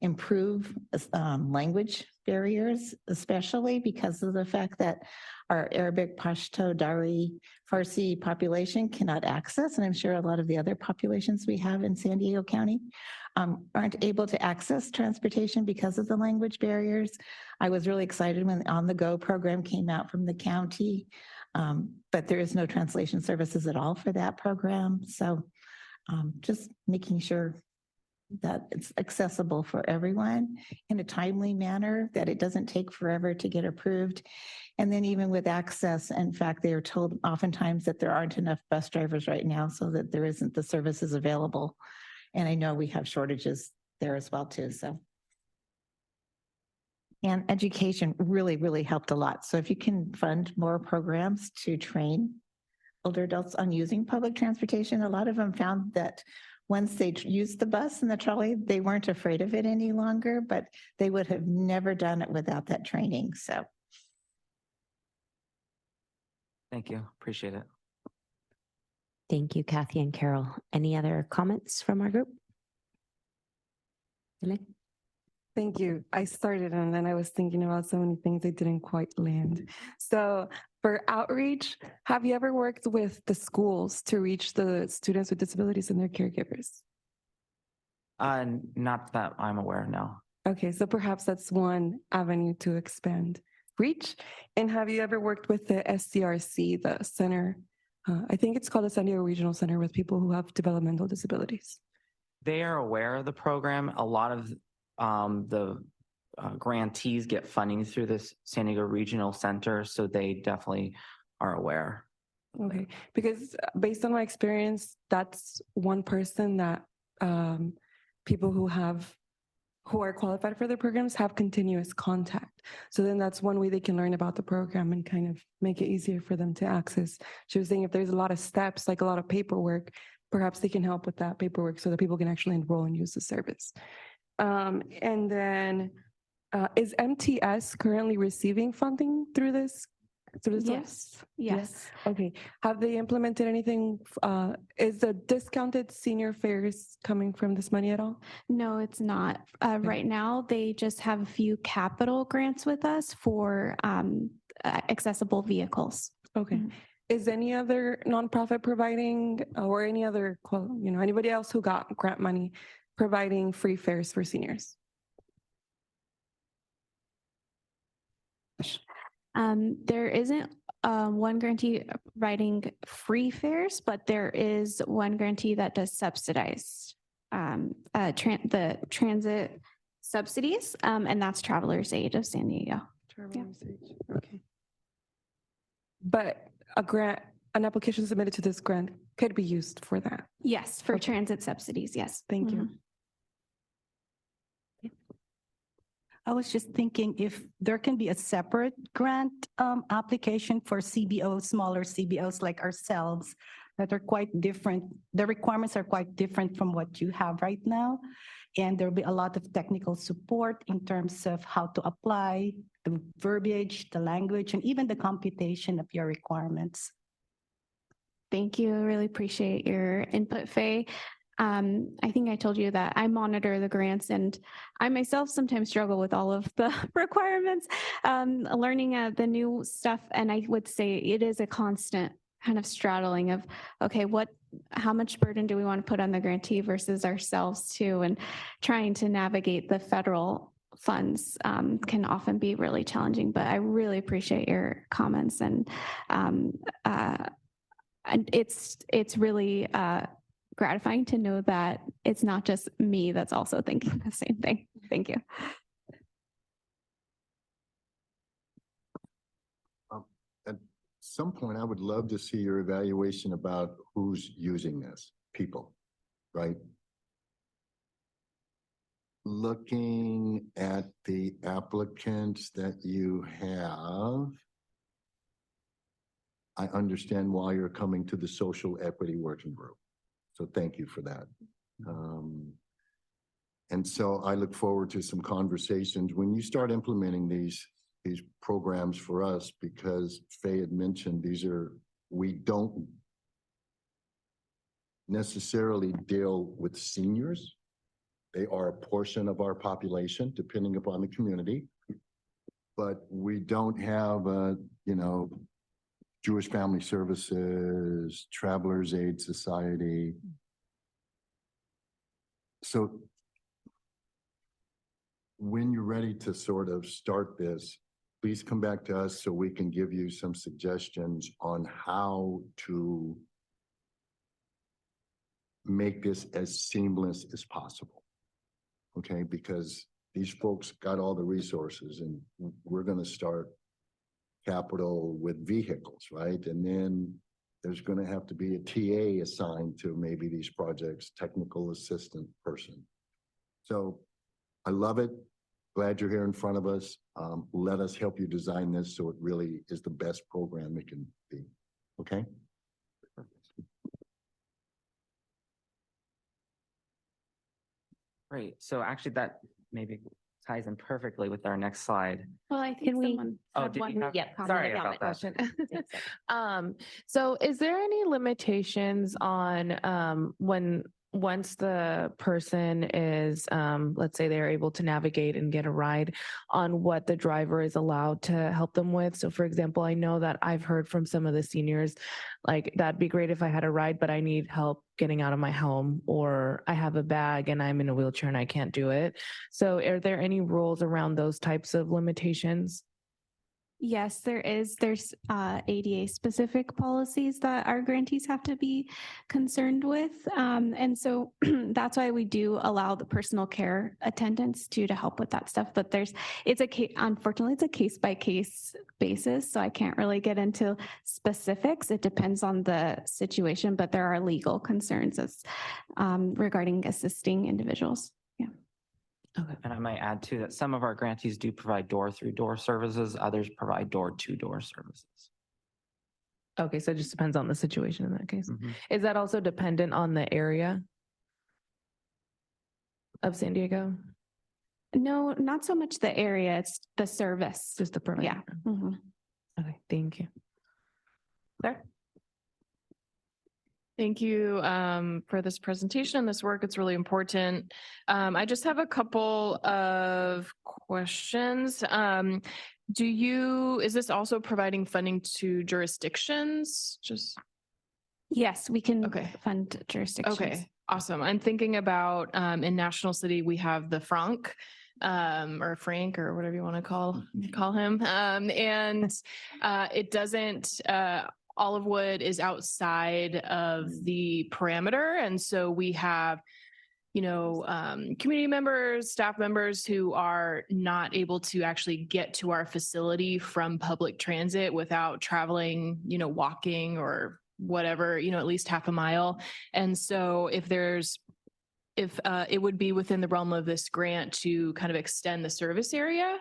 improve language barriers, especially because of the fact that our Arabic, Pashto, Dari, Farsi population cannot access, and I'm sure a lot of the other populations we have in San Diego County aren't able to access transportation because of the language barriers. I was really excited when the On the Go program came out from the county, but there is no translation services at all for that program. So just making sure that it's accessible for everyone in a timely manner, that it doesn't take forever to get approved. And then even with access, in fact, they are told oftentimes that there aren't enough bus drivers right now, so that there isn't the services available. And I know we have shortages there as well too, so. And education really, really helped a lot. So if you can fund more programs to train older adults on using public transportation, a lot of them found that once they used the bus and the trolley, they weren't afraid of it any longer, but they would have never done it without that training, so. Thank you. Appreciate it. Thank you, Kathy and Carol. Any other comments from our group? Elaine? Thank you. I started and then I was thinking about so many things I didn't quite land. So for outreach, have you ever worked with the schools to reach the students with disabilities and their caregivers? Not that I'm aware, no. Okay, so perhaps that's one avenue to expand reach. And have you ever worked with the SCRC, the center? I think it's called the San Diego Regional Center with people who have developmental disabilities. They are aware of the program. A lot of the grantees get funding through this San Diego Regional Center, so they definitely are aware. Okay, because based on my experience, that's one person that people who are qualified for the programs have continuous contact. So then that's one way they can learn about the program and kind of make it easier for them to access. She was saying if there's a lot of steps, like a lot of paperwork, perhaps they can help with that paperwork so that people can actually enroll and use the service. And then is MTS currently receiving funding through this? Yes. Yes. Okay. Have they implemented anything? Is the discounted senior fares coming from this money at all? No, it's not. Right now, they just have a few capital grants with us for accessible vehicles. Okay. Is any other nonprofit providing or any other, anybody else who got grant money providing free fares for seniors? There isn't one grantee providing free fares, but there is one grantee that does subsidize the transit subsidies, and that's Travelers Aid of San Diego. Travelers Aid, okay. But an application submitted to this grant could be used for that? Yes, for transit subsidies, yes. Thank you. I was just thinking if there can be a separate grant application for CBOs, smaller CBOs like ourselves, that are quite different. The requirements are quite different from what you have right now. And there'll be a lot of technical support in terms of how to apply the verbiage, the language, and even the computation of your requirements. Thank you. I really appreciate your input, Faye. I think I told you that I monitor the grants and I myself sometimes struggle with all of the requirements, learning the new stuff. And I would say it is a constant kind of straddling of, okay, how much burden do we want to put on the grantee versus ourselves too? And trying to navigate the federal funds can often be really challenging, but I really appreciate your comments and it's really gratifying to know that it's not just me that's also thinking the same thing. Thank you. At some point, I would love to see your evaluation about who's using this, people, right? Looking at the applicants that you have, I understand why you're coming to the Social Equity Working Group. So thank you for that. And so I look forward to some conversations when you start implementing these programs for us, because Faye had mentioned we don't necessarily deal with seniors. They are a portion of our population, depending upon the community. But we don't have, Jewish Family Services, Travelers Aid Society. So when you're ready to sort of start this, please come back to us so we can give you some suggestions on how to make this as seamless as possible. Okay, because these folks got all the resources and we're going to start capital with vehicles, right? And then there's going to have to be a TA assigned to maybe these projects, technical assistant person. So I love it. Glad you're here in front of us. Let us help you design this so it really is the best program it can be. Okay? Great. So actually that maybe ties in perfectly with our next slide. Well, I think someone Oh, had did one. you have? Yep, Sorry comment. about that. So is there any limitations on once the person is, let's say they're able to navigate and get a ride, on what the driver is allowed to help them with? So for example, I know that I've heard from some of the seniors, like, that'd be great if I had a ride, but I need help getting out of my home, or I have a bag and I'm in a wheelchair and I can't do it. So are there any rules around those types of limitations? Yes, there is. There's ADA specific policies that our grantees have to be concerned with. And so that's why we do allow the personal care attendants to help with that stuff. But unfortunately, it's a case by case basis. So I can't really get into specifics. It depends on the situation, but there are legal concerns regarding assisting individuals. Yeah. Okay. And I might add too that some of our grantees do provide door-through-door services. Others provide door-to-door services. Okay, so it just depends on the situation in that case. Mm-hmm. Is that also dependent on the area of San Diego? No, not so much the area. It's the service. Just the provider. Yeah. Mm-hmm. Okay, thank you. There. Thank you for this presentation and this work. It's really important. I just have a couple of questions. Is this also providing funding to jurisdictions? Yes, we can fund jurisdictions. Okay, awesome. I'm thinking about in National City, we have the Frank. Or Frank, or whatever you want to call him. And it doesn't, Olivewood is outside of the parameter. And so we have, community members, staff members who are not able to actually get to our facility from public transit without traveling, walking or whatever, at least half a mile. And so if it would be within the realm of this grant to kind of extend the service area,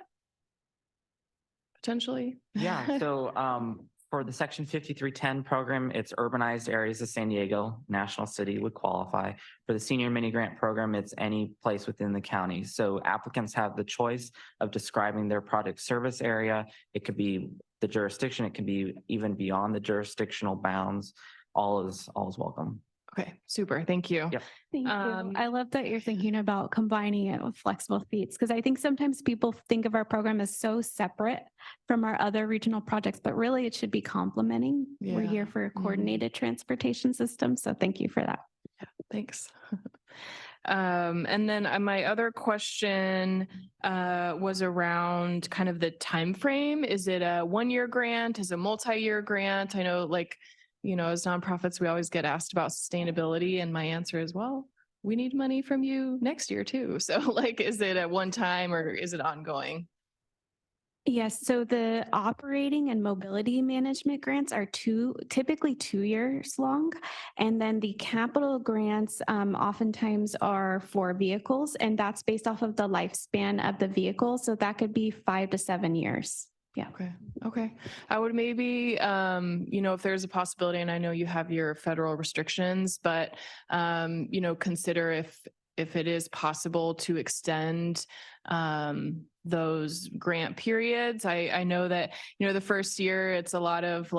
potentially. Yeah. So for the Section 5310 program, it's urbanized areas of San Diego, National City would qualify. For the senior mini grant program, it's any place within the county. So applicants have the choice of describing their project service area. It could be the jurisdiction. It can be even beyond the jurisdictional bounds. All is welcome. Okay, super. Thank you. Yep. Thank you. I love that you're thinking about combining it with flexible fees, because I think sometimes people think of our program as so separate from our other regional projects, but really it should be complementing. Yeah. We're here for a coordinated transportation system. So thank you for that. Yeah, thanks. And then my other question was around kind of the time frame. Is it a one-year grant? Is it a multi-year grant? I know, as nonprofits, we always get asked about sustainability, and my answer is, well, we need money from you next year too. So is it at one time or is it ongoing? Yes, so the operating and mobility management grants are typically 2 years long. And then the capital grants oftentimes are for vehicles, and that's based off of the lifespan of the vehicle. So that could be 5 to 7 years. Yeah. Okay. I would maybe, if there's a possibility, and I know you have your federal restrictions, but, consider if it is possible to extend those grant periods. I know that, the first year it's a lot of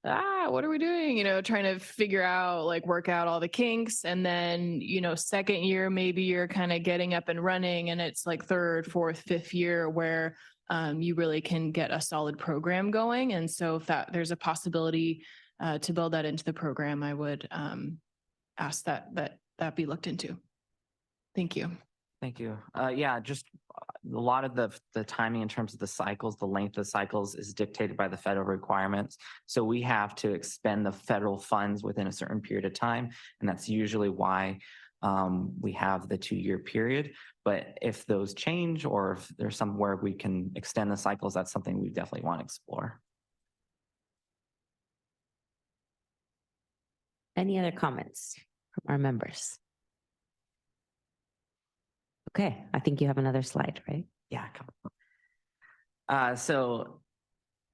what are we doing? Trying to figure out, like, work out all the kinks. And then, second year, maybe you're kind of getting up and running, and it's like third, fourth, fifth year where you really can get a solid program going. And so if there's a possibility to build that into the program, I would ask that be looked into. Thank you. Thank you. Yeah, just a lot of the timing in terms of the cycles, the length of cycles is dictated by the federal requirements. So we have to expend the federal funds within a certain period of time. And that's usually why we have the 2-year period. But if those change, or if there's somewhere we can extend the cycles, that's something we definitely want to explore. Any other comments from our members? Okay, I think you have another slide, right? Yeah. So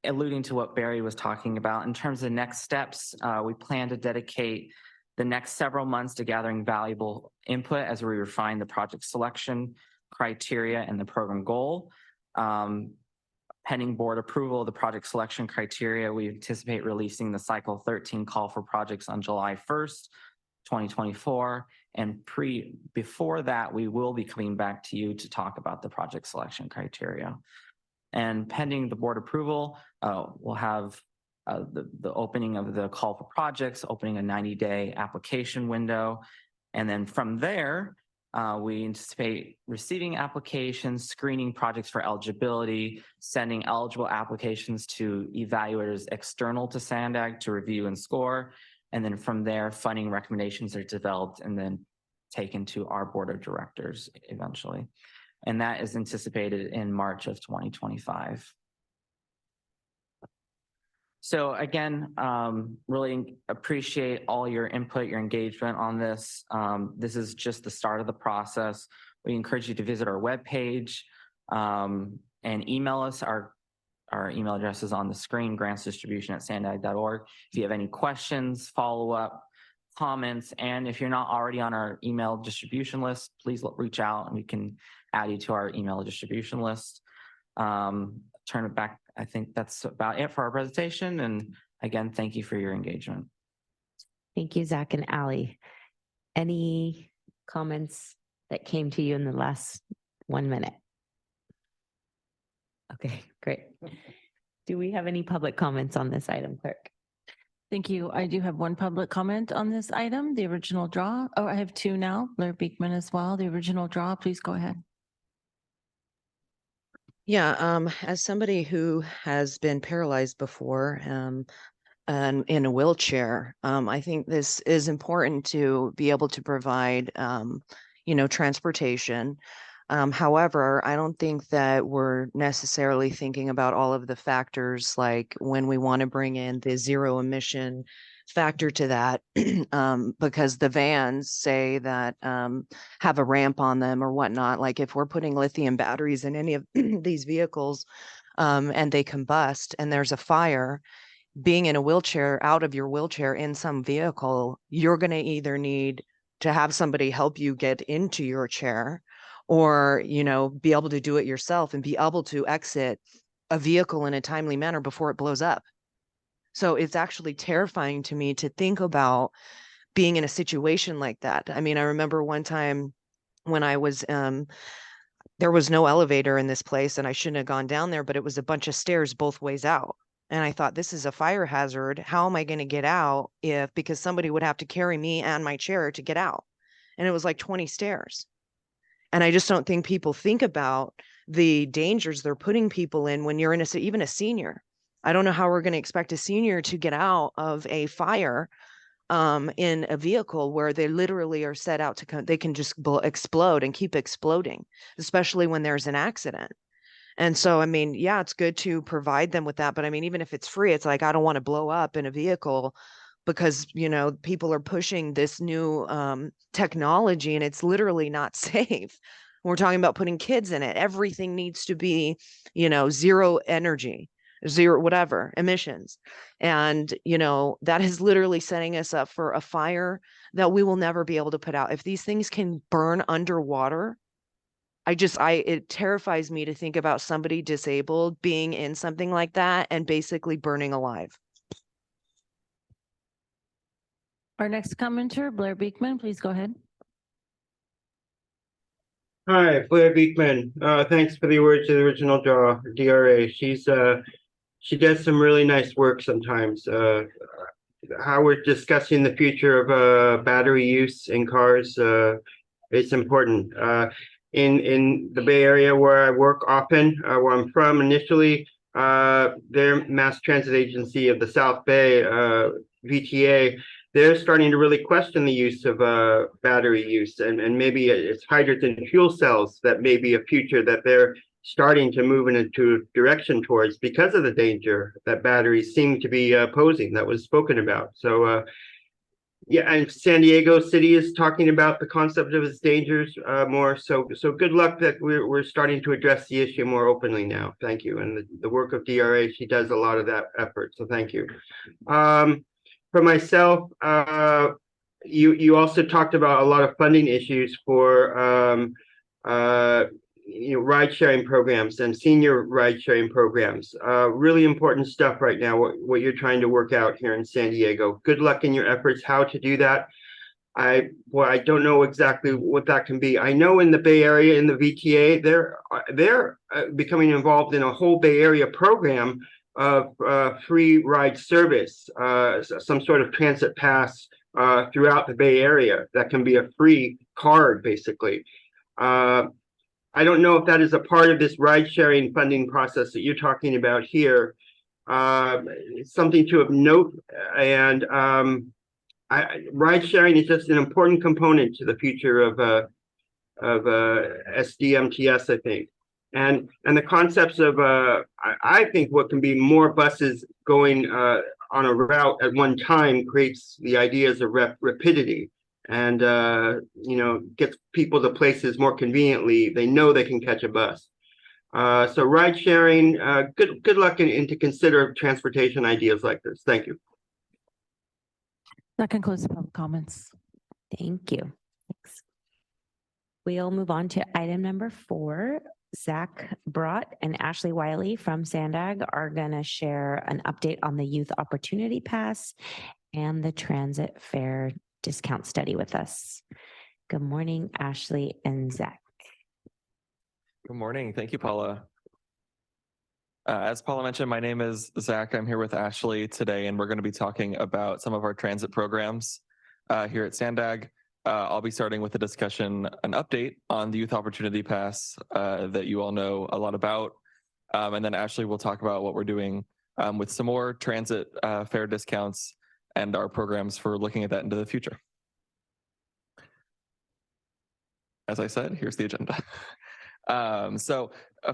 alluding to what Barry was talking about, in terms of next steps, we plan to dedicate the next several months to gathering valuable input as we refine the project selection criteria and the program goal. Pending board approval of the project selection criteria, we anticipate releasing the Cycle 13 call for projects on July 1st, 2024. And before that, we will be coming back to you to talk about the project selection criteria. And pending the board approval, we'll have the opening of the call for projects, opening a 90-day application window. And then from there, we anticipate receiving applications, screening projects for eligibility, sending eligible applications to evaluators external to SANDAG to review and score. And then from there, funding recommendations are developed and then taken to our board of directors eventually. And that is anticipated in March of 2025. So again, really appreciate all your input, your engagement on this. This is just the start of the process. We encourage you to visit our webpage and email us. Our email address is on the screen, grantsdistribution@sandag.org. If you have any questions, follow-up, comments, and if you're not already on our email distribution list, please reach out and we can add you to our email distribution list. Turn it back. I think that's about it for our presentation. And again, thank you for your engagement. Thank you, Zach and Ali. Any comments that came to you in the last 1 minute? Okay, great. Do we have any public comments on this item, clerk? Thank you. I do have one public comment on this item, the original draw. Oh, I have two now, Blair Beekman as well. The original draw, please go ahead. Yeah, as somebody who has been paralyzed before and in a wheelchair, I think this is important to be able to provide, transportation. However, I don't think that we're necessarily thinking about all of the factors, like when we want to bring in the zero emission factor to that, because the vans say that have a ramp on them or whatnot. Like if we're putting lithium batteries in any of these vehicles and they combust and there's a fire, being in a wheelchair, out of your wheelchair in some vehicle, you're going to either need to have somebody help you get into your chair, or, be able to do it yourself and be able to exit a vehicle in a timely manner before it blows up. So it's actually terrifying to me to think about being in a situation like that. I mean, I remember one time when I was, there was no elevator in this place and I shouldn't have gone down there, but it was a bunch of stairs both ways out. And I thought, this is a fire hazard. How am I going to get out because somebody would have to carry me and my chair to get out? And it was like 20 stairs. And I just don't think people think about the dangers they're putting people in when you're even a senior. I don't know how we're going to expect a senior to get out of a fire in a vehicle where they literally are set out to they can just explode and keep exploding, especially when there's an accident. And so, I mean, yeah, it's good to provide them with that. But I mean, even if it's free, it's like, I don't want to blow up in a vehicle because, people are pushing this new technology and it's literally not safe. We're talking about putting kids in it. Everything needs to be, zero energy, zero, whatever, emissions. And, that is literally setting us up for a fire that we will never be able to put out. If these things can burn underwater, it terrifies me to think about somebody disabled being in something like that and basically burning alive. Our next commenter, Blair Beekman, please go ahead. Hi, Blair Beekman. Thanks for the words of the original DRA. She does some really nice work sometimes. How we're discussing the future of battery use in cars, it's important. In the Bay Area where I work often, where I'm from initially, their mass transit agency of the South Bay, VTA, they're starting to really question the use of battery use, and maybe it's hydrogen fuel cells that may be a future that they're starting to move into a direction towards because of the danger that batteries seem to be posing that was spoken about. So yeah, and San Diego City is talking about the concept of its dangers more. So good luck that we're starting to address the issue more openly now. Thank you. And the work of DRA, she does a lot of that effort. So thank you. For myself, you also talked about a lot of funding issues for ride sharing programs and senior ride sharing programs. Really important stuff right now, what you're trying to work out here in San Diego. Good luck in your efforts how to do that. I don't know exactly what that can be. I know in the Bay Area, in the VTA, they're becoming involved in a whole Bay Area program of free ride service, some sort of transit pass throughout the Bay Area that can be a free card, basically. I don't know if that is a part of this ride sharing funding process that you're talking about here. It's something to note, and ride sharing is just an important component to the future of SDMTS, I think. And the concepts of, I think what can be more buses going on a route at one time creates the ideas of rapidity and, gets people to places more conveniently. They know they can catch a bus. So ride sharing, good luck and to consider transportation ideas like this. Thank you. That concludes the public comments. Thank you. Thanks. We'll move on to item number 4. Zach Brott and Ashley Wiley from SANDAG are going to share an update on the Youth Opportunity Pass and the Transit Fare Discount Study with us. Good morning, Ashley and Zach. Good morning. Thank you, Paula. As Paula mentioned, my name is Zach. I'm here with Ashley today, and we're going to be talking about some of our transit programs here at SANDAG. I'll be starting with a discussion, an update on the Youth Opportunity Pass that you all know a lot about. And then Ashley will talk about what we're doing with some more transit fare discounts and our programs for looking at that into the future. As I said, here's the agenda.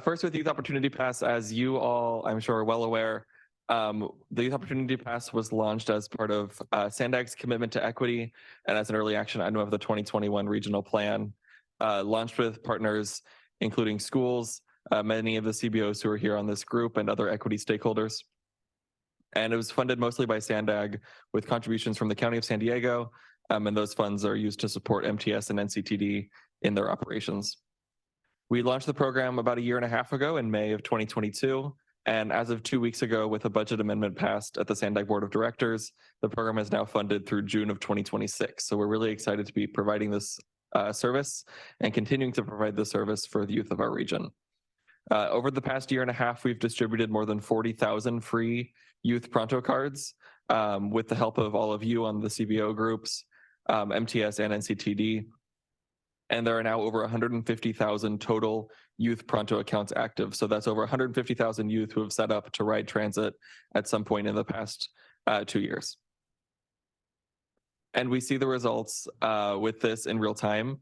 First with Youth Opportunity Pass, as you all, I'm sure, are well aware, the Youth Opportunity Pass was launched as part of SANDAG's commitment to equity and as an early action item of the 2021 regional plan, launched with partners including schools, many of the CBOs who are here on this group, and other equity stakeholders. And it was funded mostly by SANDAG with contributions from the County of San Diego, and those funds are used to support MTS and NCTD in their operations. We launched the program about a year and a half ago in May of 2022. And as of 2 weeks ago, with a budget amendment passed at the SANDAG Board of Directors, the program is now funded through June of 2026. So we're really excited to be providing this service and continuing to provide the service for the youth of our region. Over the past year and a half, we've distributed more than 40,000 free youth Pronto cards with the help of all of you on the CBO groups, MTS and NCTD. And there are now over 150,000 total youth Pronto accounts active. So that's over 150,000 youth who have set up to ride transit at some point in the past 2 years. And we see the results with this in real time.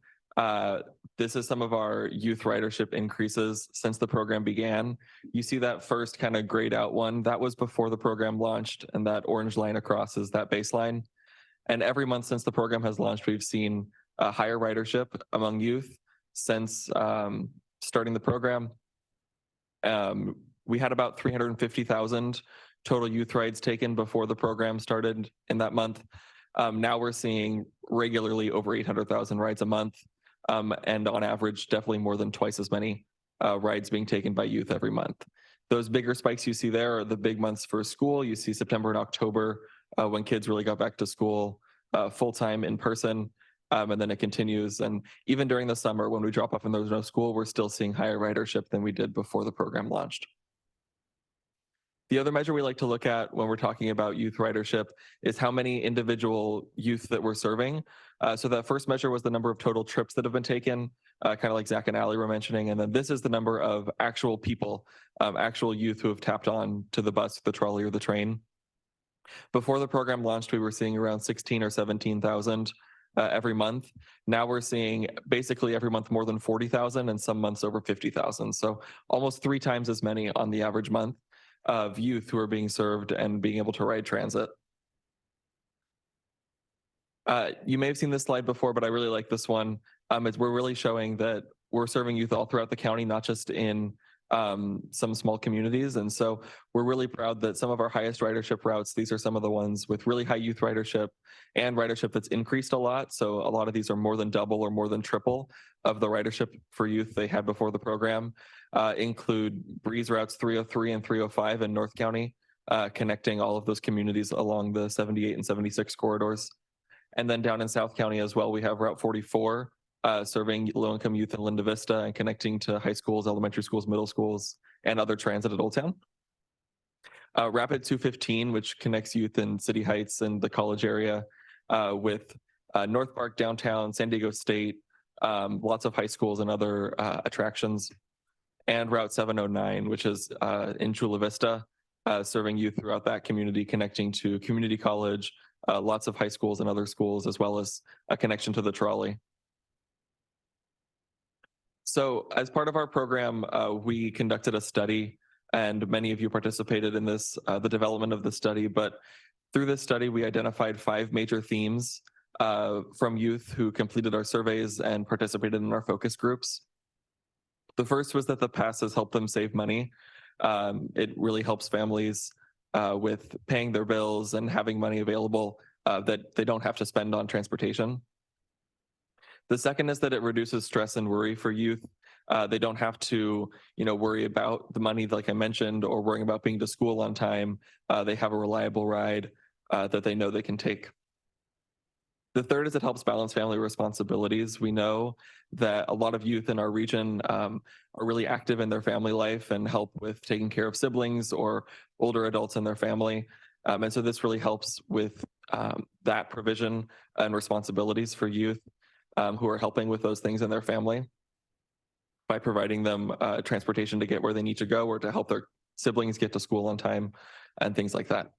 This is some of our youth ridership increases since the program began. You see that first kind of grayed out one, that was before the program launched, and that orange line across is that baseline. And every month since the program has launched, we've seen higher ridership among youth since starting the program. We had about 350,000 total youth rides taken before the program started in that month. Now we're seeing regularly over 800,000 rides a month, and on average, definitely more than twice as many rides being taken by youth every month. Those bigger spikes you see there are the big months for school. You see September and October when kids really got back to school. full-time in person. And then it continues. And even during the summer, when we drop off and there's no school, we're still seeing higher ridership than we did before the program launched. The other measure we like to look at when we're talking about youth ridership is how many individual youth that we're serving. So that first measure was the number of total trips that have been taken, kind of like Zach and Allie were mentioning. And then this is the number of actual people, actual youth who have tapped on to the bus, the trolley, or the train. Before the program launched, we were seeing around 16 or 17,000 every month. Now we're seeing basically every month more than 40,000 and some months over 50,000. So almost 3 times as many on the average month of youth who are being served and being able to ride transit. You may have seen this slide before, but I really like this one. We're really showing that we're serving youth all throughout the county, not just in some small communities. And so we're really proud that some of our highest ridership routes, these are some of the ones with really high youth ridership and ridership that's increased a lot. So a lot of these are more than double or more than triple of the ridership for youth they had before the program. Include Breeze routes 303 and 305 in North County, connecting all of those communities along the 78 and 76 corridors. And then down in South County as well, we have Route 44, serving low-income youth in Linda Vista and connecting to high schools, elementary schools, middle schools, and other transit at Old Town. Rapid 215, which connects youth in City Heights and the college area with North Park, downtown, San Diego State, lots of high schools and other attractions. And Route 709, which is in Chula Vista, serving youth throughout that community, connecting to community college, lots of high schools and other schools, as well as a connection to the trolley. So as part of our program, we conducted a study, and many of you participated in this, the development of the study. But through this study, we identified 5 major themes from youth who completed our surveys and participated in our focus groups. The first was that the pass has helped them save money. It really helps families with paying their bills and having money available that they don't have to spend on transportation. The second is that it reduces stress and worry for youth. They don't have to, worry about the money, like I mentioned, or worrying about being to school on time. They have a reliable ride that they know they can take. The third is it helps balance family responsibilities. We know that a lot of youth in our region are really active in their family life and help with taking care of siblings or older adults in their family. And so this really helps with that provision and responsibilities for youth who are helping with those things in their family by providing them transportation to get where they need to go or to help their siblings get to school on time and things like that.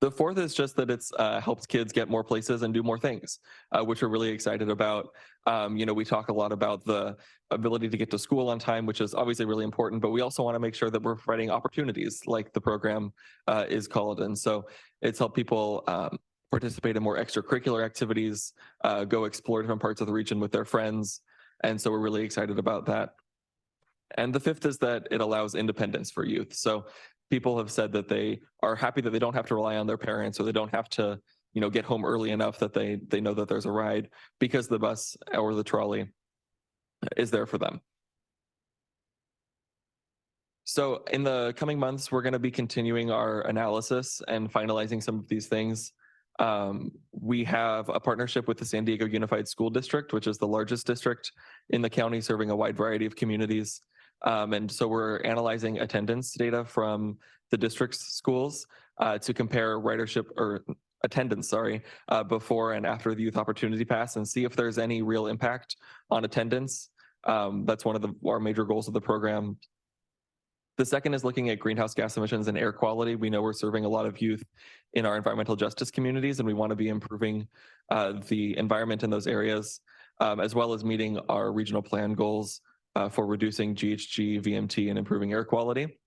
The fourth is just that it's helps kids get more places and do more things, which we're really excited about. We talk a lot about the ability to get to school on time, which is obviously really important, but we also want to make sure that we're providing opportunities like the program is called. And so it's helped people participate in more extracurricular activities, go explore different parts of the region with their friends. And so we're really excited about that. And the fifth is that it allows independence for youth. So people have said that they are happy that they don't have to rely on their parents, or they don't have to, get home early enough that they know that there's a ride because the bus or the trolley is there for them. So in the coming months, we're going to be continuing our analysis and finalizing some of these things. We have a partnership with the San Diego Unified School District, which is the largest district in the county, serving a wide variety of communities. And so we're analyzing attendance data from the district's schools to compare ridership or attendance, before and after the Youth Opportunity Pass and see if there's any real impact on attendance. That's one of our major goals of the program. The second is looking at greenhouse gas emissions and air quality. We know we're serving a lot of youth in our environmental justice communities, and we want to be improving the environment in those areas, as well as meeting our regional plan goals for reducing GHG, VMT, and improving air quality.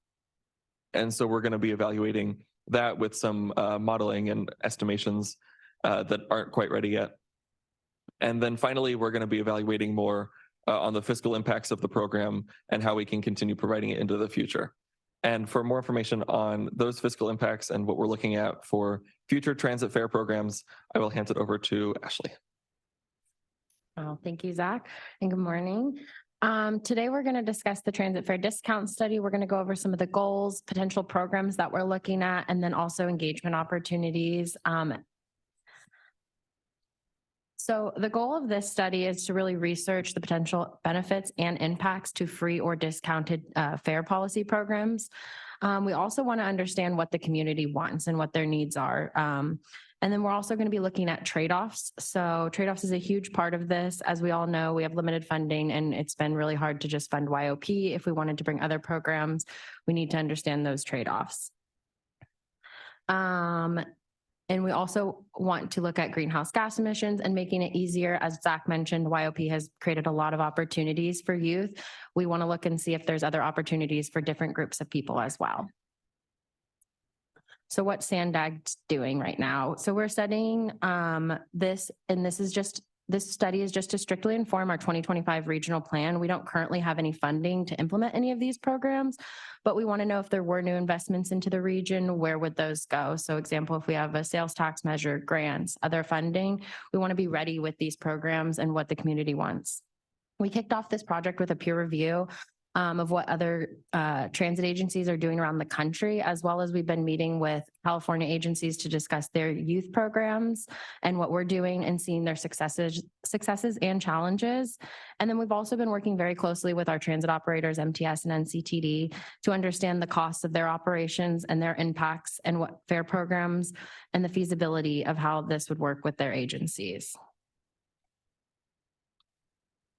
And so we're going to be evaluating that with some modeling and estimations that aren't quite ready yet. And then finally, we're going to be evaluating more on the fiscal impacts of the program and how we can continue providing it into the future. And for more information on those fiscal impacts and what we're looking at for future transit fare programs, I will hand it over to Ashley. Oh, thank you, Zach, and good morning. Today, we're going to discuss the transit fare discount study. We're going to go over some of the goals, potential programs that we're looking at, and then also engagement opportunities. So the goal of this study is to really research the potential benefits and impacts to free or discounted fare policy programs. We also want to understand what the community wants and what their needs are. And then we're also going to be looking at trade-offs. So trade-offs is a huge part of this. As we all know, we have limited funding and it's been really hard to just fund YOP. If we wanted to bring other programs, we need to understand those trade-offs. And we also want to look at greenhouse gas emissions and making it easier. As Zach mentioned, YOP has created a lot of opportunities for youth. We want to look and see if there's other opportunities for different groups of people as well. So what SANDAG's doing right now? So we're studying this, and this study is just to strictly inform our 2025 regional plan. We don't currently have any funding to implement any of these programs, but we want to know if there were new investments into the region, where would those go? So example, if we have a sales tax measure, grants, other funding, we want to be ready with these programs and what the community wants. We kicked off this project with a peer review of what other transit agencies are doing around the country, as well as we've been meeting with California agencies to discuss their youth programs and what we're doing and seeing their successes and challenges. And then we've also been working very closely with our transit operators, MTS and NCTD, to understand the costs of their operations and their impacts and what fare programs and the feasibility of how this would work with their agencies.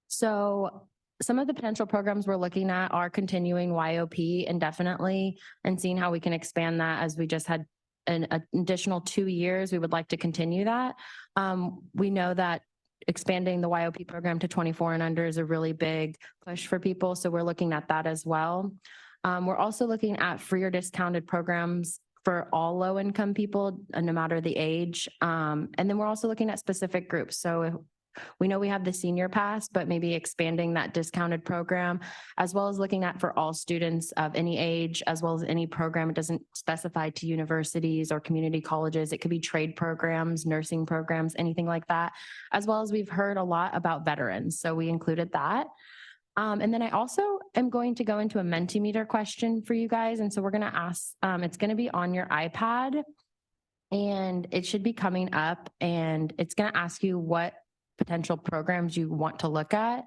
So some of the potential programs we're looking at are continuing YOP indefinitely and seeing how we can expand that. As we just had an additional 2 years, we would like to continue that. We know that expanding the YOP program to 24 and under is a really big push for people, so we're looking at that as well. We're also looking at free or discounted programs for all low-income people, no matter the age. And then we're also looking at specific groups. So we know we have the senior pass, but maybe expanding that discounted program, as well as looking at for all students of any age, as well as any program. It doesn't specify to universities or community colleges. It could be trade programs, nursing programs, anything like that, as well as we've heard a lot about veterans. So we included that. And then I also am going to go into a Mentimeter question for you guys. And so we're going to ask, it's going to be on your iPad and it should be coming up, and it's going to ask you what potential programs you want to look at,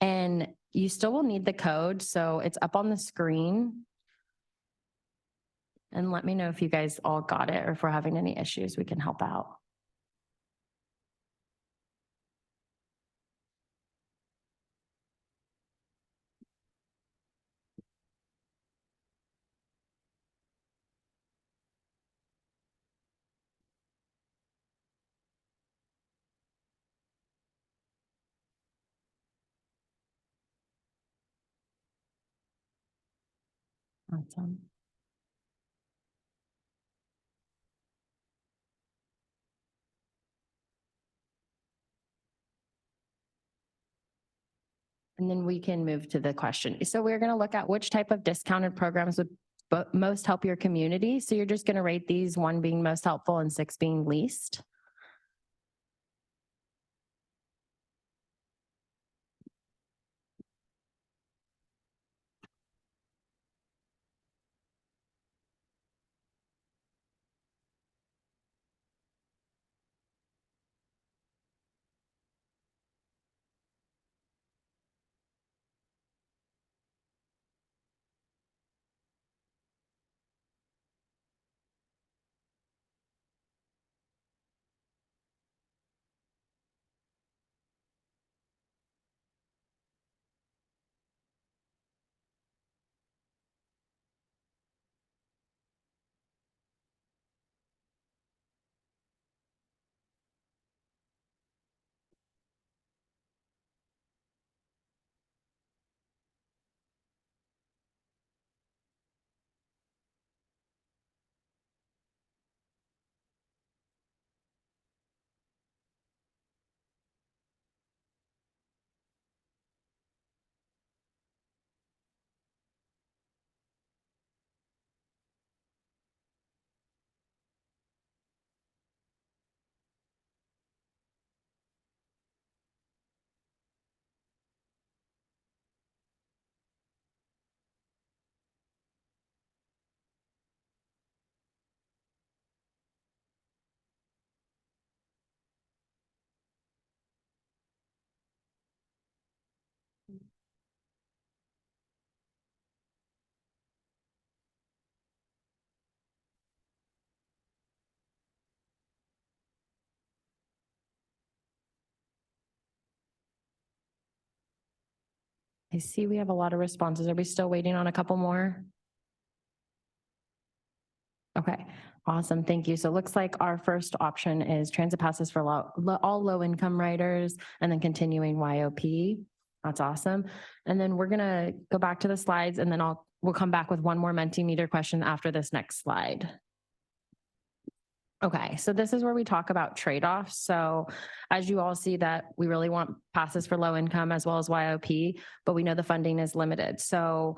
and you still will need the code. So it's up on the screen. And let me know if you guys all got it, or if we're having any issues, we can help out. Awesome. And then we can move to the question. So we're going to look at which type of discounted programs would most help your community. So you're just going to rate these, 1 being most helpful and 6 being least. I see we have a lot of responses. Are we still waiting on a couple more? Okay, awesome. Thank you. So it looks like our first option is transit passes for all low-income riders and then continuing YOP. That's awesome. And then we're gonna go back to the slides and then we'll come back with one more Mentimeter question after this next slide. Okay, so this is where we talk about trade-offs. So as you all see that we really want passes for low income as well as YOP, but we know the funding is limited. So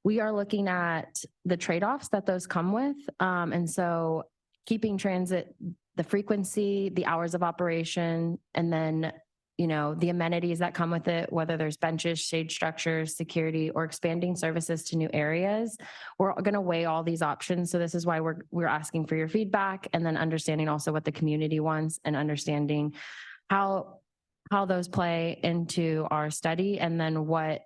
we are looking at the trade-offs that those come with. And so keeping transit, the frequency, the hours of operation, and then the amenities that come with it, whether there's benches, shade structures, security, or expanding services to new areas. We're going to weigh all these options. So this is why we're asking for your feedback, and then understanding also what the community wants and understanding how those play into our study, and then what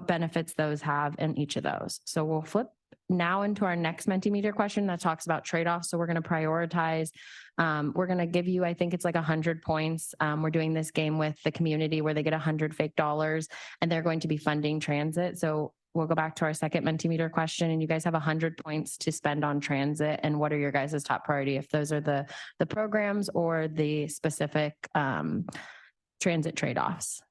benefits those have in each of those. So we'll flip now into our next Mentimeter question that talks about trade-offs. So we're going to prioritize. We're going to give you, I think it's like 100 points. We're doing this game with the community where they get 100 fake dollars and they're going to be funding transit. So we'll go back to our second Mentimeter question, and you guys have 100 points to spend on transit. And what are your guys' top priority? If those are the programs or the specific transit trade-offs.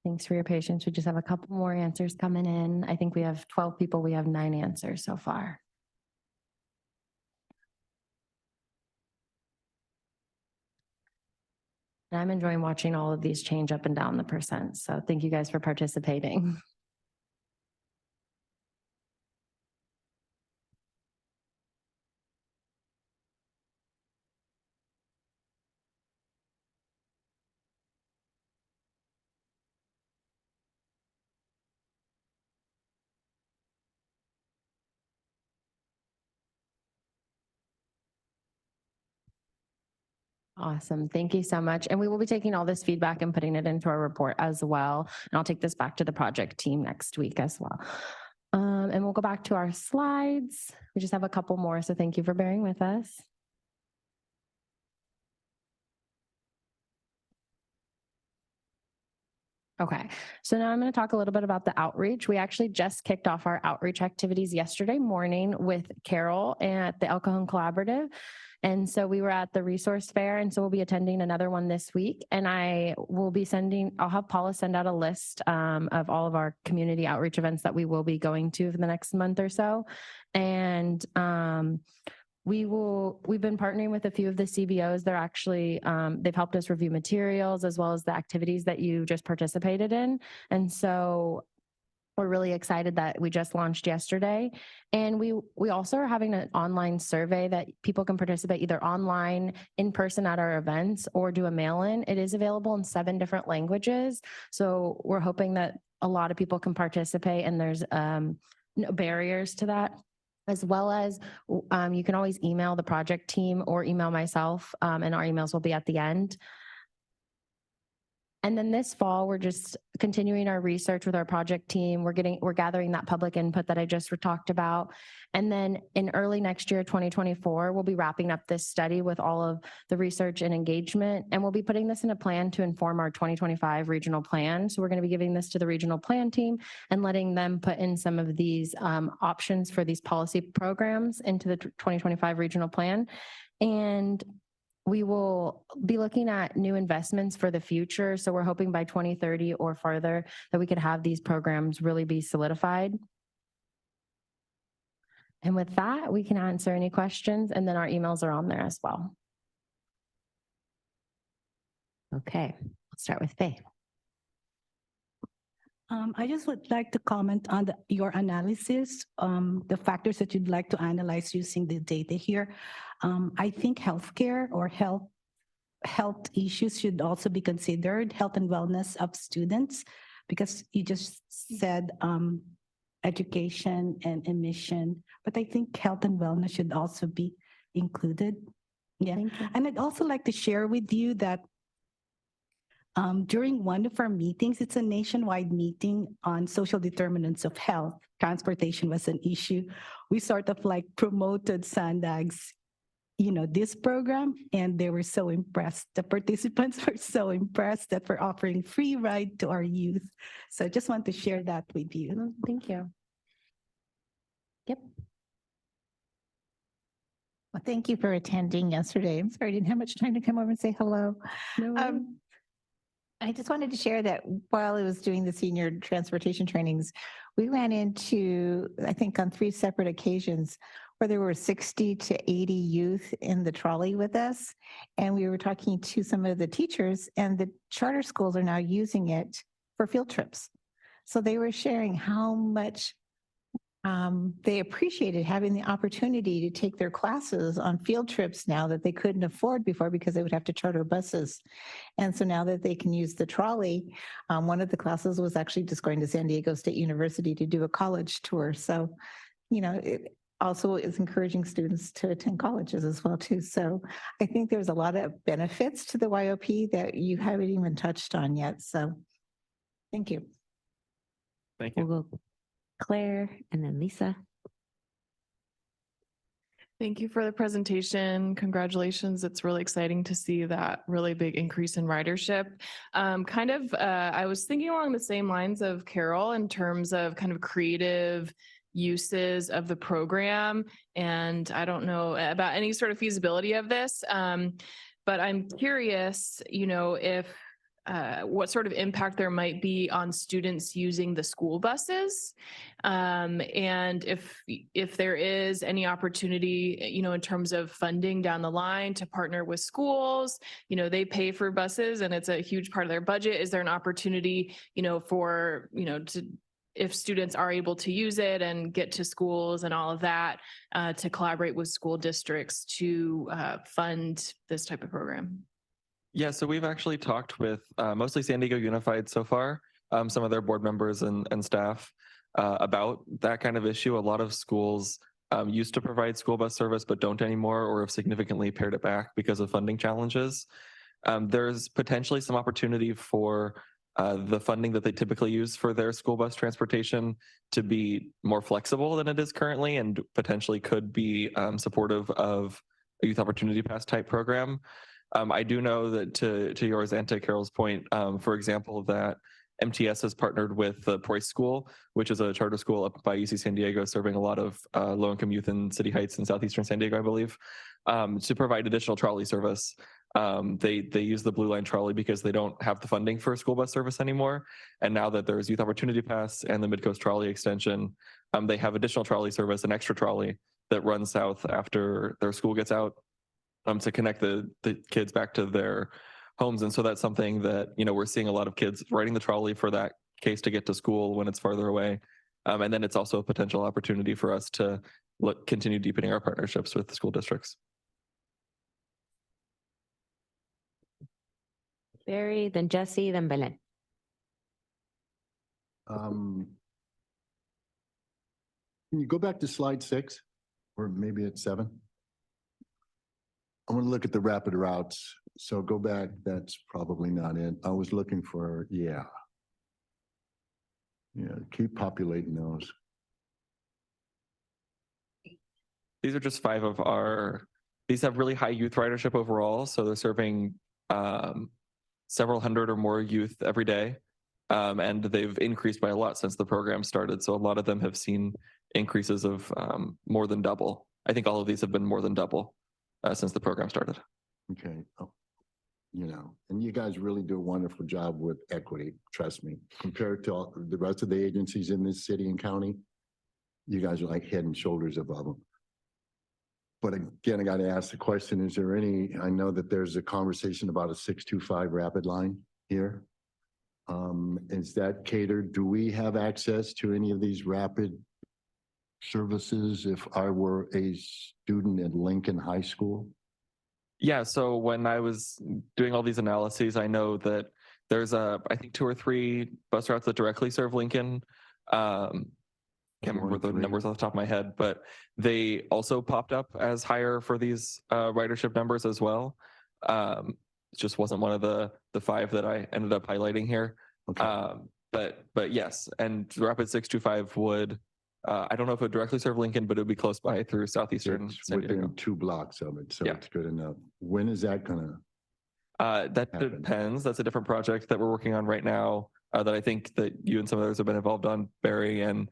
Thanks for your patience. We just have a couple more answers coming in. I think we have 12 people. We have 9 answers so far. And I'm enjoying watching all of these change up and down the percent. So thank you guys for participating. Awesome. Thank you so much. And we will be taking all this feedback and putting it into our report as well. And I'll take this back to the project team next week as well. And we'll go back to our slides. We just have a couple more, so thank you for bearing with us. Okay, so now I'm going to talk a little bit about the outreach. We actually just kicked off our outreach activities yesterday morning with Carol at the El Cajon Collaborative. And so we were at the resource fair, and so we'll be attending another one this week. And I'll have Paula send out a list of all of our community outreach events that we will be going to for the next month or so. And we've been partnering with a few of the CBOs. They're actually, they've helped us review materials as well as the activities that you just participated in. And so we're really excited that we just launched yesterday. And we also are having an online survey that people can participate either online, in person at our events, or do a mail-in. It is available in 7 different languages. So we're hoping that a lot of people can participate, and there's no barriers to that. As well as you can always email the project team or email myself, and our emails will be at the end. And then this fall, we're just continuing our research with our project team. We're gathering that public input that I just talked about. And then in early next year, 2024, we'll be wrapping up this study with all of the research and engagement. And we'll be putting this in a plan to inform our 2025 regional plan. So we're going to be giving this to the regional plan team and letting them put in some of these options for these policy programs into the 2025 regional plan. And we will be looking at new investments for the future. So we're hoping by 2030 or farther that we could have these programs really be solidified. And with that, we can answer any questions, and then our emails are on there as well. Okay, let's start with Faye. I just would like to comment on your analysis, the factors that you'd like to analyze using the data here. I think healthcare or health issues should also be considered, health and wellness of students, because you just said education and admission, but I think health and wellness should also be included. Yeah, and I'd also like to share with you that during one of our meetings, it's a nationwide meeting on social determinants of health. Transportation was an issue. We sort of like promoted SANDAG's, this program, and they were so impressed. The participants were so impressed that we're offering free ride to our youth. So I just want to share that with you. Thank you. Yep. Well, thank you for attending yesterday. I'm sorry I didn't have much time to come over and say hello. I just wanted to share that while I was doing the senior transportation trainings, we ran into, I think on 3 separate occasions, where there were 60 to 80 youth in the trolley with us. And we were talking to some of the teachers, and the charter schools are now using it for field trips. So they were sharing how much they appreciated having the opportunity to take their classes on field trips now that they couldn't afford before because they would have to charter buses. And so now that they can use the trolley, one of the classes was actually just going to San Diego State University to do a college tour. So, it also is encouraging students to attend colleges as well too. So I think there's a lot of benefits to the YOP that you haven't even touched on yet. So thank you. Thank you. We'll go Claire and then Lisa. Thank you for the presentation. Congratulations. It's really exciting to see that really big increase in ridership. I was thinking along the same lines of Carol in terms of kind of creative uses of the program. And I don't know about any sort of feasibility of this, but I'm curious, if what sort of impact there might be on students using the school buses, and if there is any opportunity, in terms of funding down the line to partner with schools. They pay for buses and it's a huge part of their budget. Is there an opportunity, if students are able to use it and get to schools and all of that, to collaborate with school districts to fund this type of program? Yeah, so we've actually talked with mostly San Diego Unified so far, some of their board members and staff about that kind of issue. A lot of schools used to provide school bus service, but don't anymore, or have significantly pared it back because of funding challenges. There's potentially some opportunity for the funding that they typically use for their school bus transportation to be more flexible than it is currently, and potentially could be supportive of a youth opportunity pass type program. I do know that to yours and to Carol's point, for example, that MTS has partnered with the Preuss School, which is a charter school up by UC San Diego, serving a lot of low-income youth in City Heights and southeastern San Diego, I believe, to provide additional trolley service. They use the Blue Line trolley because they don't have the funding for school bus service anymore. And now that there's Youth Opportunity Pass and the Midcoast Trolley Extension, they have additional trolley service, an extra trolley that runs south after their school gets out, to connect the kids back to their homes. And so that's something that, we're seeing a lot of kids riding the trolley for that case to get to school when it's farther away. And then it's also a potential opportunity for us to continue deepening our partnerships with the school districts. Barry, then Jesse, then Belen. Can you go back to slide 6, or maybe it's 7? I want to look at the rapid routes. So go back, that's probably not it. I was looking for, yeah, keep populating those. These are just 5 of these have really high youth ridership overall. So they're serving several hundred or more youth every day. And they've increased by a lot since the program started. So a lot of them have seen increases of more than double. I think all of these have been more than double since the program started. Okay. Oh, you know, and you guys really do a wonderful job with equity, trust me. Compared to all the rest of the agencies in this city and county, you guys are like head and shoulders above them. But again, I got to ask the question, is there any, I know that there's a conversation about a 625 rapid line here. Is that catered? Do we have access to any of these rapid services if I were a student at Lincoln High School? Yeah, so when I was doing all these analyses, I know that there's I think 2 or 3 bus routes that directly serve Lincoln. Can't remember the numbers off the top of my head, but they also popped up as higher for these ridership numbers as well. It just wasn't one of the 5 that I ended up highlighting here. Okay. But yes, and Rapid 625 would, I don't know if it would directly serve Lincoln, but it would be close by through Southeastern It's San Diego. within 2 blocks of it, so Yeah. it's good enough. When is that gonna? That depends. That's a different project that we're working on right now that I think that you and some others have been involved on, Barry, and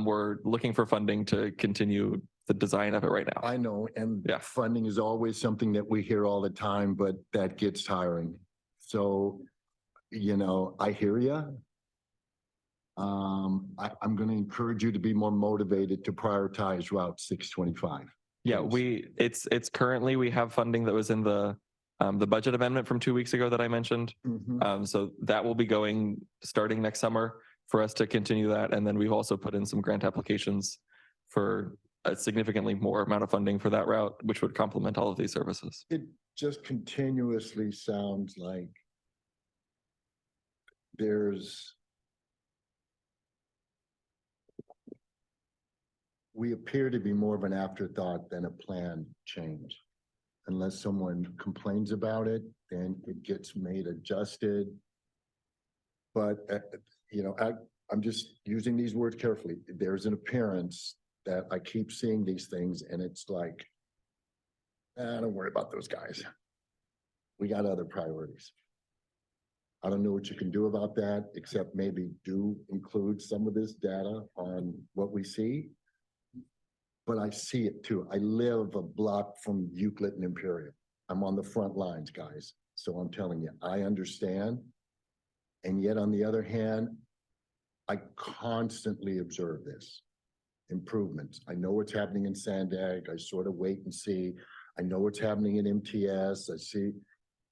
we're looking for funding to continue the design of it right now. I know, and funding is always something that we hear all the time, but that gets tiring. So, you know, I hear you. I'm going to encourage you to be more motivated to prioritize Route 625. Yeah, it's currently, we have funding that was in the budget amendment from 2 weeks ago that I mentioned. So that will be going starting next summer for us to continue that. And then we've also put in some grant applications for a significantly more amount of funding for that route, which would complement all of these services. It just continuously sounds like we appear to be more of an afterthought than a planned change. Unless someone complains about it, then it gets made adjusted. But, you know, I'm just using these words carefully. There's an appearance that I keep seeing these things and it's like, don't worry about those guys. We got other priorities. I don't know what you can do about that, except maybe do include some of this data on what we see. But I see it too. I live a block from Euclid and Imperial. I'm on the front lines, guys. So I'm telling you, I understand. And yet on the other hand, I constantly observe this. Improvements. I know what's happening in SANDAG. I sort of wait and see. I know what's happening in MTS. I see.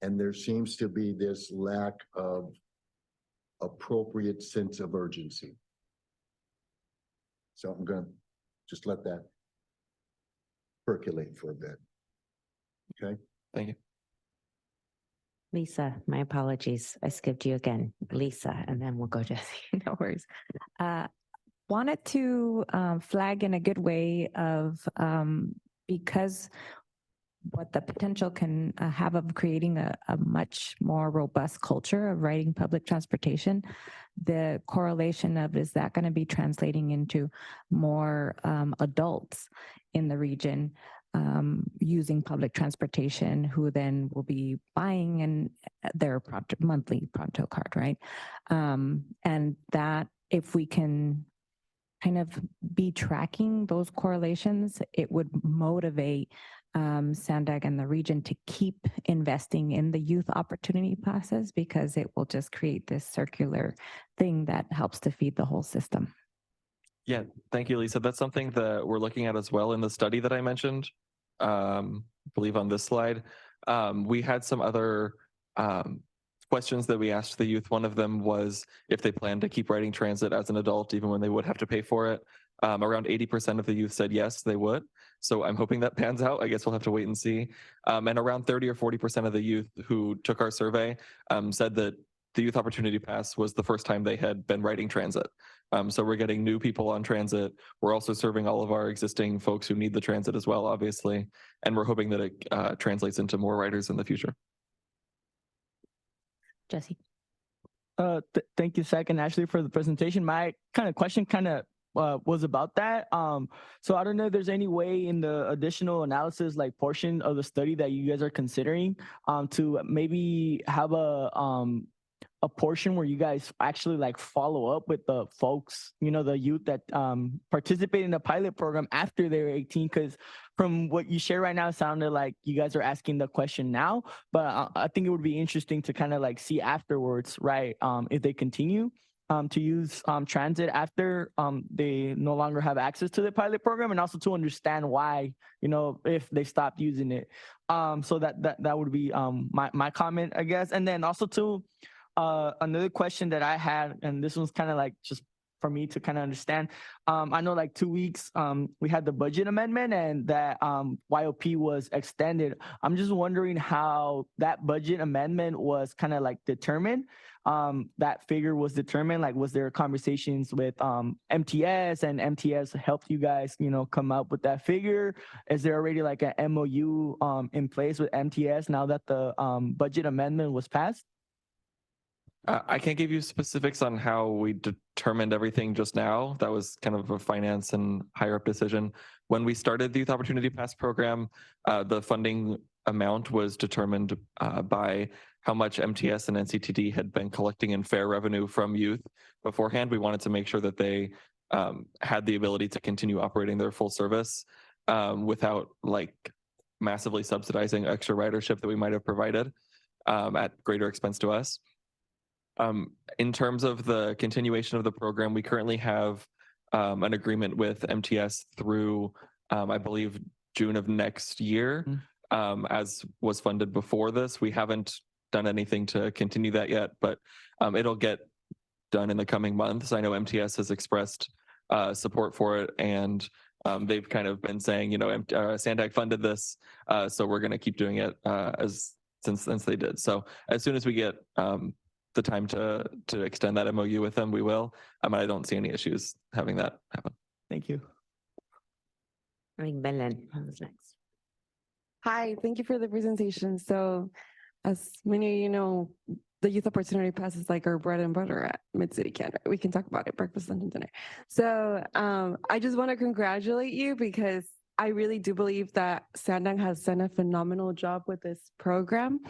And there seems to be this lack of appropriate sense of urgency. So I'm going to just let that percolate for a bit. Okay. Thank you. Lisa, my apologies. I skipped you again. Lisa, and then we'll go to No worries. Wanted to flag in a good way of because what the potential can have of creating a much more robust culture of riding public transportation, the correlation of is that going to be translating into more adults in the region using public transportation, who then will be buying and their monthly Pronto card, right? And that if we can kind of be tracking those correlations, it would motivate SANDAG and the region to keep investing in the youth opportunity passes, because it will just create this circular thing that helps to feed the whole system. Yeah, thank you, Lisa. That's something that we're looking at as well in the study that I mentioned, I believe on this slide. We had some other questions that we asked the youth. One of them was if they plan to keep riding transit as an adult, even when they would have to pay for it. Around 80% of the youth said yes, they would. So I'm hoping that pans out. I guess we'll have to wait and see. And around 30 or 40% of the youth who took our survey said that the Youth Opportunity Pass was the first time they had been riding transit. So we're getting new people on transit. We're also serving all of our existing folks who need the transit as well, obviously. And we're hoping that it translates into more riders in the future. Jesse. Thank you, Zach and Ashley, for the presentation. My question was about that. So I don't know if there's any way in the additional analysis, like portion of the study that you guys are considering, to maybe have a portion where you guys actually like follow up with the folks, you know, the youth that participate in the pilot program after they're 18. Because from what you share right now, it sounded like you guys are asking the question now, but I think it would be interesting to kind of like see afterwards, right? If they continue to use transit after they no longer have access to the pilot program, and also to understand why, you know, if they stopped using it. So that would be my comment, I guess. And then also to another question that I had, and this one's kind of like just for me to kind of understand. I know like 2 weeks, we had the budget amendment and that YOP was extended. I'm just wondering how that budget amendment was kind of like determined. That figure was determined, like was there conversations with MTS and MTS helped you guys, you know, come up with that figure? Is there already like an MOU in place with MTS now that the budget amendment was passed? I can't give you specifics on how we determined everything just now. That was kind of a finance and higher up decision. When we started the Youth Opportunity Pass program, the funding amount was determined by how much MTS and NCTD had been collecting in fair revenue from youth beforehand. We wanted to make sure that they had the ability to continue operating their full service without like massively subsidizing extra ridership that we might have provided at greater expense to us. In terms of the continuation of the program, we currently have an agreement with MTS through, I believe, June of next year, as was funded before this. We haven't done anything to continue that yet, but it'll get done in the coming months. I know MTS has expressed support for it, and they've kind of been saying, you know, SANDAG funded this, so we're going to keep doing it since they did. So as soon as we get the time to extend that MOU with them, we will. I don't see any issues having that happen. Thank you. I think Belen was next. Hi, thank you for the presentation. So as many of you know, the Youth Opportunity Pass is like our bread and butter at Mid-City Canada. We can talk about it, breakfast, lunch, and dinner. So I just want to congratulate you because I really do believe that SANDAG has done a phenomenal job with this program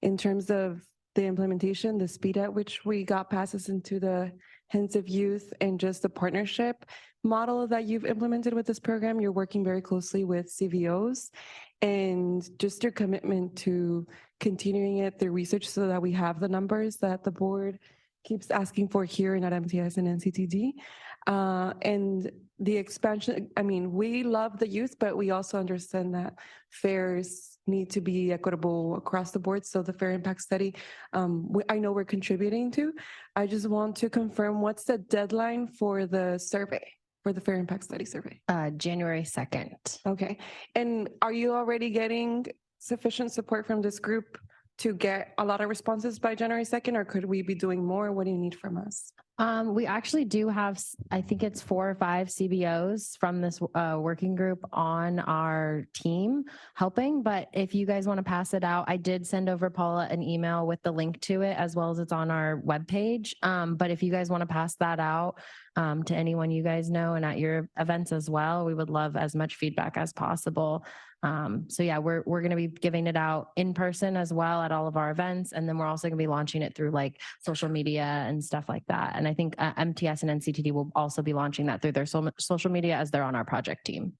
in terms of the implementation, the speed at which we got passes into the hands of youth, and just the partnership model that you've implemented with this program. You're working very closely with CVOs, and just your commitment to continuing it through research so that we have the numbers that the board keeps asking for here and at MTS and NCTD. And the expansion, I mean, we love the youth, but we also understand that fares need to be equitable across the board. So the fair impact study, I know we're contributing to. I just want to confirm, what's the deadline for the survey, for the fair impact study survey? January 2nd. Okay. And are you already getting sufficient support from this group to get a lot of responses by January 2nd, or could we be doing more? What do you need from us? We actually do have, I think it's 4 or 5 CBOs from this working group on our team helping. But if you guys want to pass it out, I did send over Paula an email with the link to it, as well as it's on our webpage. But if you guys want to pass that out to anyone you guys know and at your events as well, we would love as much feedback as possible. So yeah, we're going to be giving it out in person as well at all of our events. And then we're also going to be launching it through like social media and stuff like that. And I think MTS and NCTD will also be launching that through their social media as they're on our project team.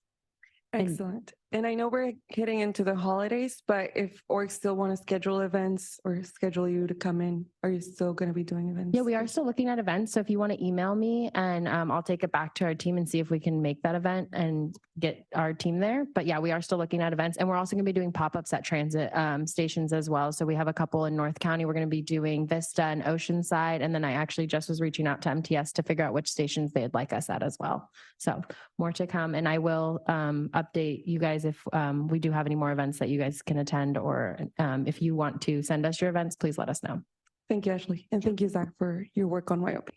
Excellent. And I know we're getting into the holidays, but if orgs still want to schedule events or schedule you to come in, are you still going to be doing events? Yeah, we are still looking at events. So if you want to email me, and I'll take it back to our team and see if we can make that event and get our team there. But yeah, we are still looking at events, and we're also going to be doing pop-ups at transit stations as well. So we have a couple in North County. We're going to be doing Vista and Oceanside. And then I actually just was reaching out to MTS to figure out which stations they'd like us at as well. So more to come. And I will update you guys if we do have any more events that you guys can attend, or if you want to send us your events, please let us know. Thank you, Ashley. And thank you, Zach, for your work on YOP.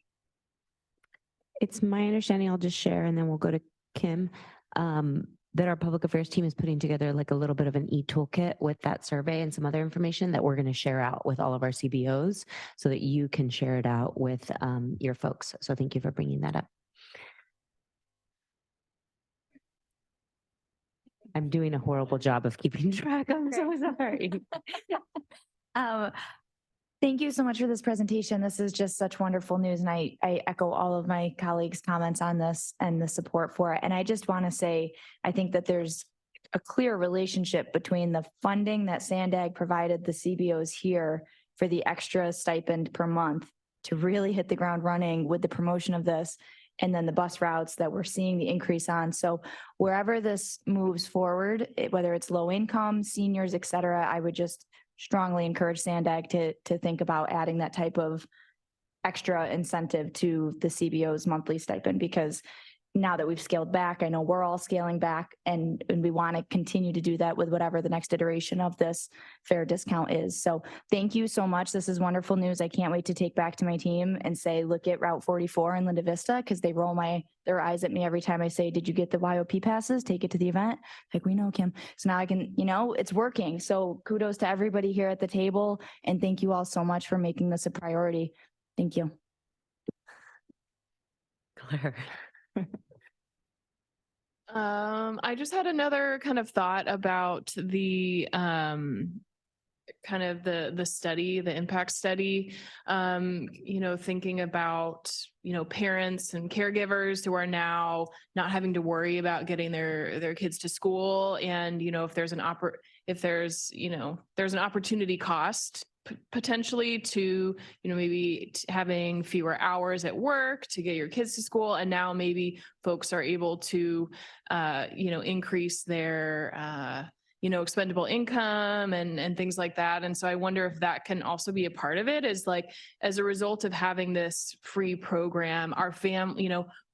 It's my understanding, I'll just share and then we'll go to Kim, that our public affairs team is putting together like a little bit of an e-toolkit with that survey and some other information that we're going to share out with all of our CBOs so that you can share it out with your folks. So thank you for bringing that up. I'm doing a horrible job of keeping track. I'm so sorry. Thank you so much for this presentation. This is just such wonderful news. And I echo all of my colleagues' comments on this and the support for it. And I just want to say, I think that there's a clear relationship between the funding that SANDAG provided the CBOs here for the extra stipend per month to really hit the ground running with the promotion of this, and then the bus routes that we're seeing the increase on. So wherever this moves forward, whether it's low income, seniors, et cetera, I would just strongly encourage SANDAG to think about adding that type of extra incentive to the CBO's monthly stipend, because now that we've scaled back, I know we're all scaling back, and we want to continue to do that with whatever the next iteration of this fair discount is. So thank you so much. This is wonderful news. I can't wait to take back to my team and say, look at Route 44 in Linda Vista, because they roll their eyes at me every time I say, did you get the YOP passes? Take it to the event. Like, we know, Kim. So now I can, it's working. So kudos to everybody here at the table. And thank you all so much for making this a priority. Thank you. Claire. I just had another kind of thought about the kind of the study, the impact study, thinking about, parents and caregivers who are now not having to worry about getting their kids to school. And, if there's an opportunity cost potentially to, maybe having fewer hours at work to get your kids to school. And now maybe folks are able to, increase their, expendable income and things like that. And so I wonder if that can also be a part of it, is like, as a result of having this free program,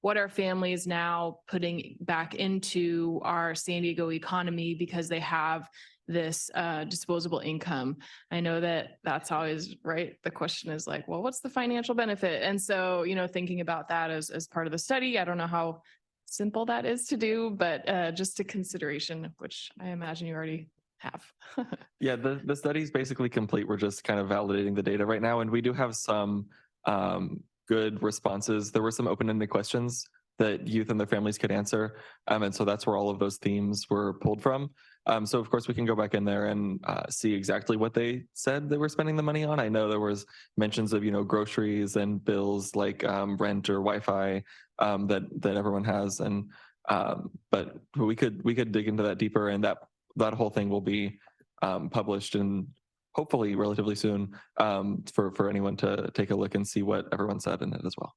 what are families now putting back into our San Diego economy because they have this disposable income. I know that's always right. The question is like, well, what's the financial benefit? And so, thinking about that as part of the study, I don't know how simple that is to do, but just a consideration, which I imagine you already have. Yeah, the study is basically complete. We're just kind of validating the data right now. And we do have some good responses. There were some open-ended questions that youth and their families could answer. And so that's where all of those themes were pulled from. So of course we can go back in there and see exactly what they said they were spending the money on. I know there was mentions of, groceries and bills like rent or Wi-Fi that everyone has. And but we could dig into that deeper, and that whole thing will be published and hopefully relatively soon for anyone to take a look and see what everyone said in it as well.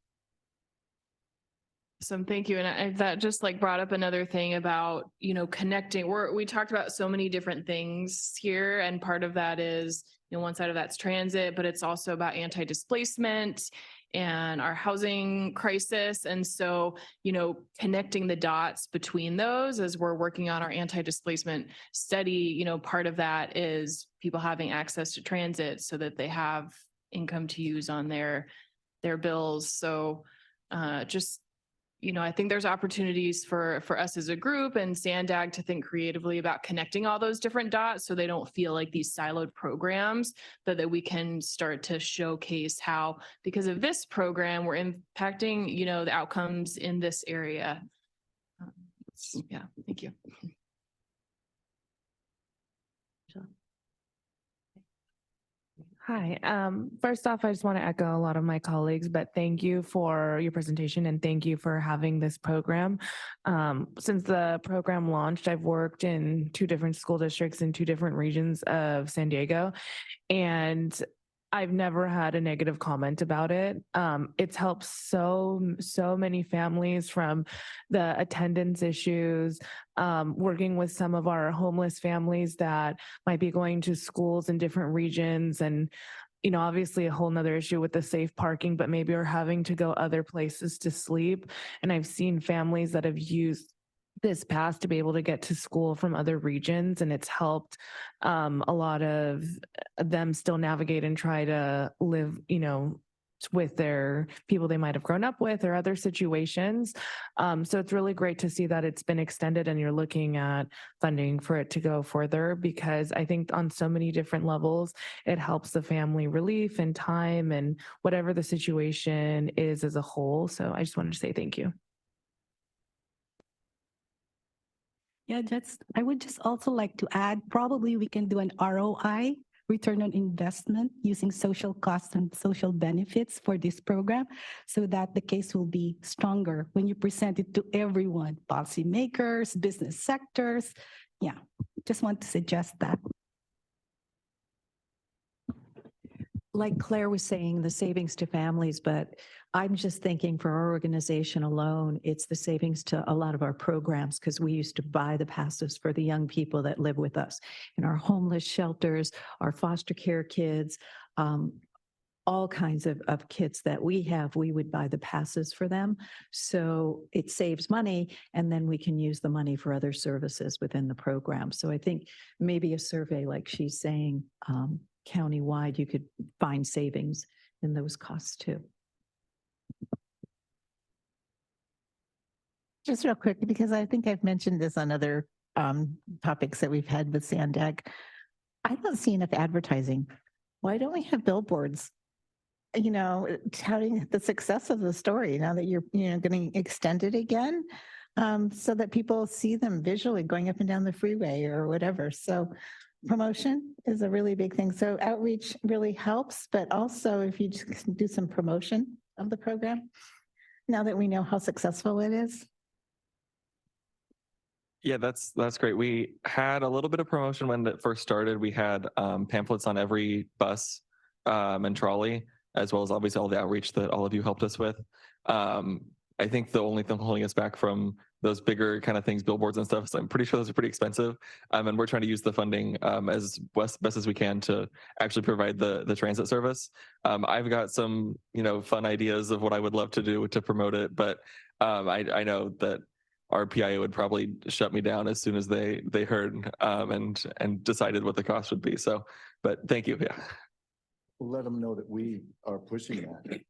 Awesome, thank you. And that just brought up another thing about, connecting. We talked about so many different things here, and part of that is, one side of that's transit, but it's also about anti-displacement and our housing crisis. And so, connecting the dots between those as we're working on our anti-displacement study, part of that is people having access to transit so that they have income to use on their bills. So I think there's opportunities for us as a group and SANDAG to think creatively about connecting all those different dots so they don't feel like these siloed programs, but that we can start to showcase how, because of this program, we're impacting, the outcomes in this area. Yeah, thank you. Hi. First off, I just want to echo a lot of my colleagues, but thank you for your presentation and thank you for having this program. Since the program launched, I've worked in 2 different school districts in 2 different regions of San Diego, and I've never had a negative comment about it. It's helped so many families, from the attendance issues, working with some of our homeless families that might be going to schools in different regions, and obviously a whole nother issue with the safe parking, but maybe are having to go other places to sleep. And I've seen families that have used this pass to be able to get to school from other regions, and it's helped a lot of them still navigate and try to live, with their people they might have grown up with or other situations. So it's really great to see that it's been extended and you're looking at funding for it to go further, because I think on so many different levels, it helps the family relief and time and whatever the situation is as a whole. So I just wanted to say thank you. Yeah, I would just also like to add, probably we can do an ROI, return on investment, using social costs and social benefits for this program, so that the case will be stronger when you present it to everyone, policymakers, business sectors, Yeah, just want to suggest that. Like Claire was saying, the savings to families, but I'm just thinking for our organization alone, it's the savings to a lot of our programs because we used to buy the passes for the young people that live with us in our homeless shelters, our foster care kids, all kinds of kids that we have, we would buy the passes for them. So it saves money and then we can use the money for other services within the program. So I think maybe a survey like she's saying, countywide, you could find savings in those costs too. Just real quick, because I think I've mentioned this on other topics that we've had with SANDAG. I don't see enough advertising. Why don't we have billboards, you know, touting the success of the story now that you're, you know, going to extend it again, so that people see them visually going up and down the freeway or whatever. So promotion is a really big thing. So outreach really helps, but also if you just do some promotion of the program, now that we know how successful it is. Yeah, that's great. We had a little bit of promotion when it first started. We had pamphlets on every bus and trolley, as well as obviously all the outreach that all of you helped us with. I think the only thing holding us back from those bigger kind of things, billboards and stuff, so I'm pretty sure those are pretty expensive. And we're trying to use the funding as best as we can to actually provide the transit service. I've got some, you know, fun ideas of what I would love to do to promote it, but I know that our PIO would probably shut me down as soon as they heard and decided what the cost would be. So, but thank you. Yeah. We'll let them know that we are pushing that.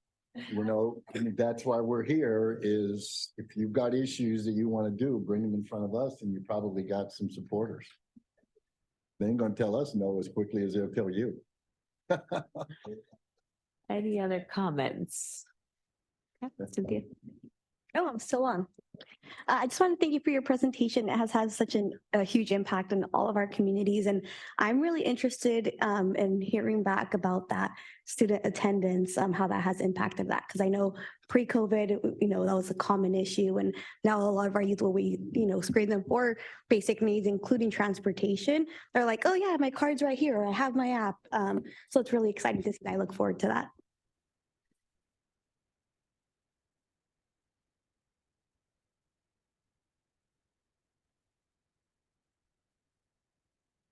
You know, and that's why we're here is if you've got issues that you want to do, bring them in front of us and you probably got some supporters. They ain't going to tell us no as quickly as they'll tell you. Any other comments? Cynthia. Oh, I'm still on. I just want to thank you for your presentation. It has had such a huge impact on all of our communities. And I'm really interested in hearing back about that student attendance, how that has impacted that. Because I know pre-COVID, you know, that was a common issue. And now a lot of our youth, will we, you know, screen them for basic needs, including transportation. They're like, oh yeah, my card's right here, or I have my app. So it's really exciting to see. I look forward to that.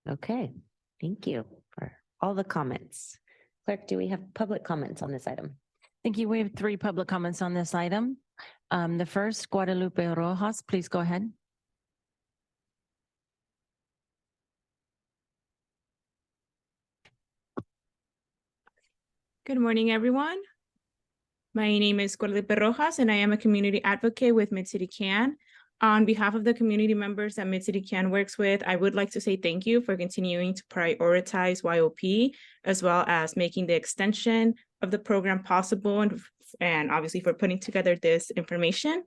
Okay, thank you for all the comments. Clerk, do we have public comments on this item? Thank you. We have 3 public comments on this item. The first, Guadalupe Rojas, please go ahead. Good morning, everyone. My name is Guadalupe Rojas, and I am a community advocate with Mid-City CAN. On behalf of the community members that Mid-City CAN works with, I would like to say thank you for continuing to prioritize YOP, as well as making the extension of the program possible, and obviously for putting together this information.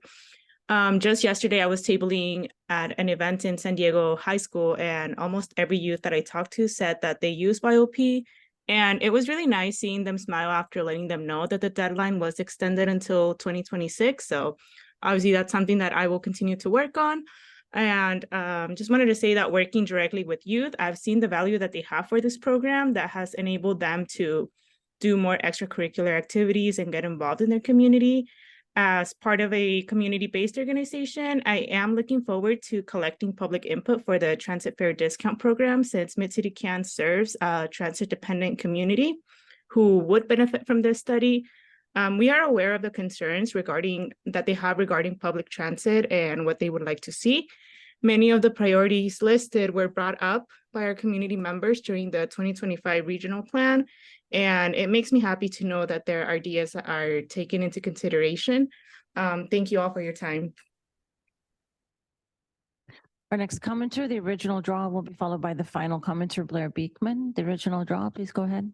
Just yesterday, I was tabling at an event in San Diego High School, and almost every youth that I talked to said that they use YOP. And it was really nice seeing them smile after letting them know that the deadline was extended until 2026. So obviously that's something that I will continue to work on. And just wanted to say that working directly with youth, I've seen the value that they have for this program that has enabled them to do more extracurricular activities and get involved in their community. As part of a community-based organization, I am looking forward to collecting public input for the transit fare discount program, since Mid-City CAN serves a transit-dependent community who would benefit from this study. We are aware of the concerns that they have regarding public transit and what they would like to see. Many of the priorities listed were brought up by our community members during the 2025 regional plan, and it makes me happy to know that their ideas are taken into consideration. Thank you all for your time. Our next commenter, the original draw, will be followed by the final commenter, Blair Beekman. The original draw, please go ahead.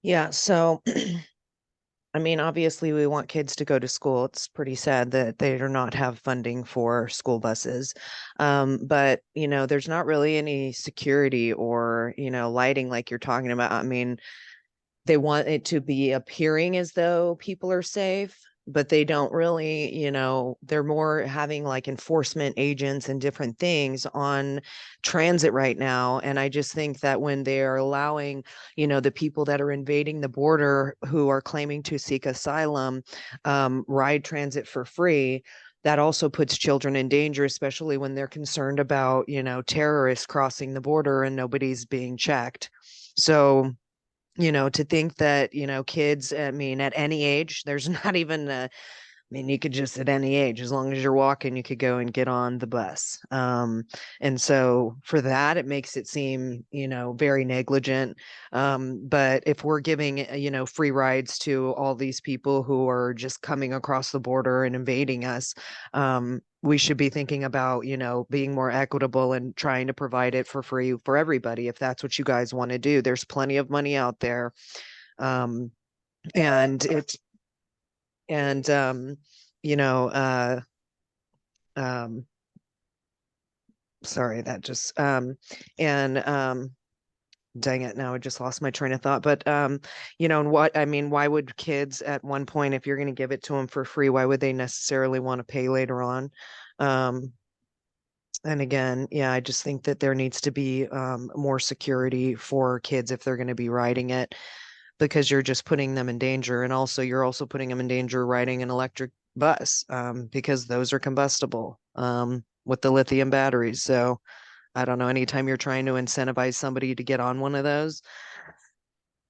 Yeah, so I mean, obviously we want kids to go to school. It's pretty sad that they do not have funding for school buses. But, you know, there's not really any security or, you know, lighting like you're talking about. I mean, they want it to be appearing as though people are safe. but they don't really, they're more having like enforcement agents and different things on transit right now. And I just think that when they are allowing, the people that are invading the border who are claiming to seek asylum, ride transit for free, that also puts children in danger, especially when they're concerned about, terrorists crossing the border and nobody's being checked. So, to think that, kids, I mean, at any age, there's not even you could just at any age, as long as you're walking, you could go and get on the bus. And so for that, it makes it seem, very negligent. But if we're giving, free rides to all these people who are just coming across the border and invading us, we should be thinking about, being more equitable and trying to provide it for free for everybody. If that's what you guys want to do, there's plenty of money out there. And it's, and sorry, that just and dang it, now I just lost my train of thought. But and why would kids at one point, if you're going to give it to them for free, why would they necessarily want to pay later on? And again, yeah, I just think that there needs to be more security for kids if they're going to be riding it, because you're just putting them in danger. And also you're also putting them in danger riding an electric bus, because those are combustible with the lithium batteries. So I don't know, anytime you're trying to incentivize somebody to get on one of those,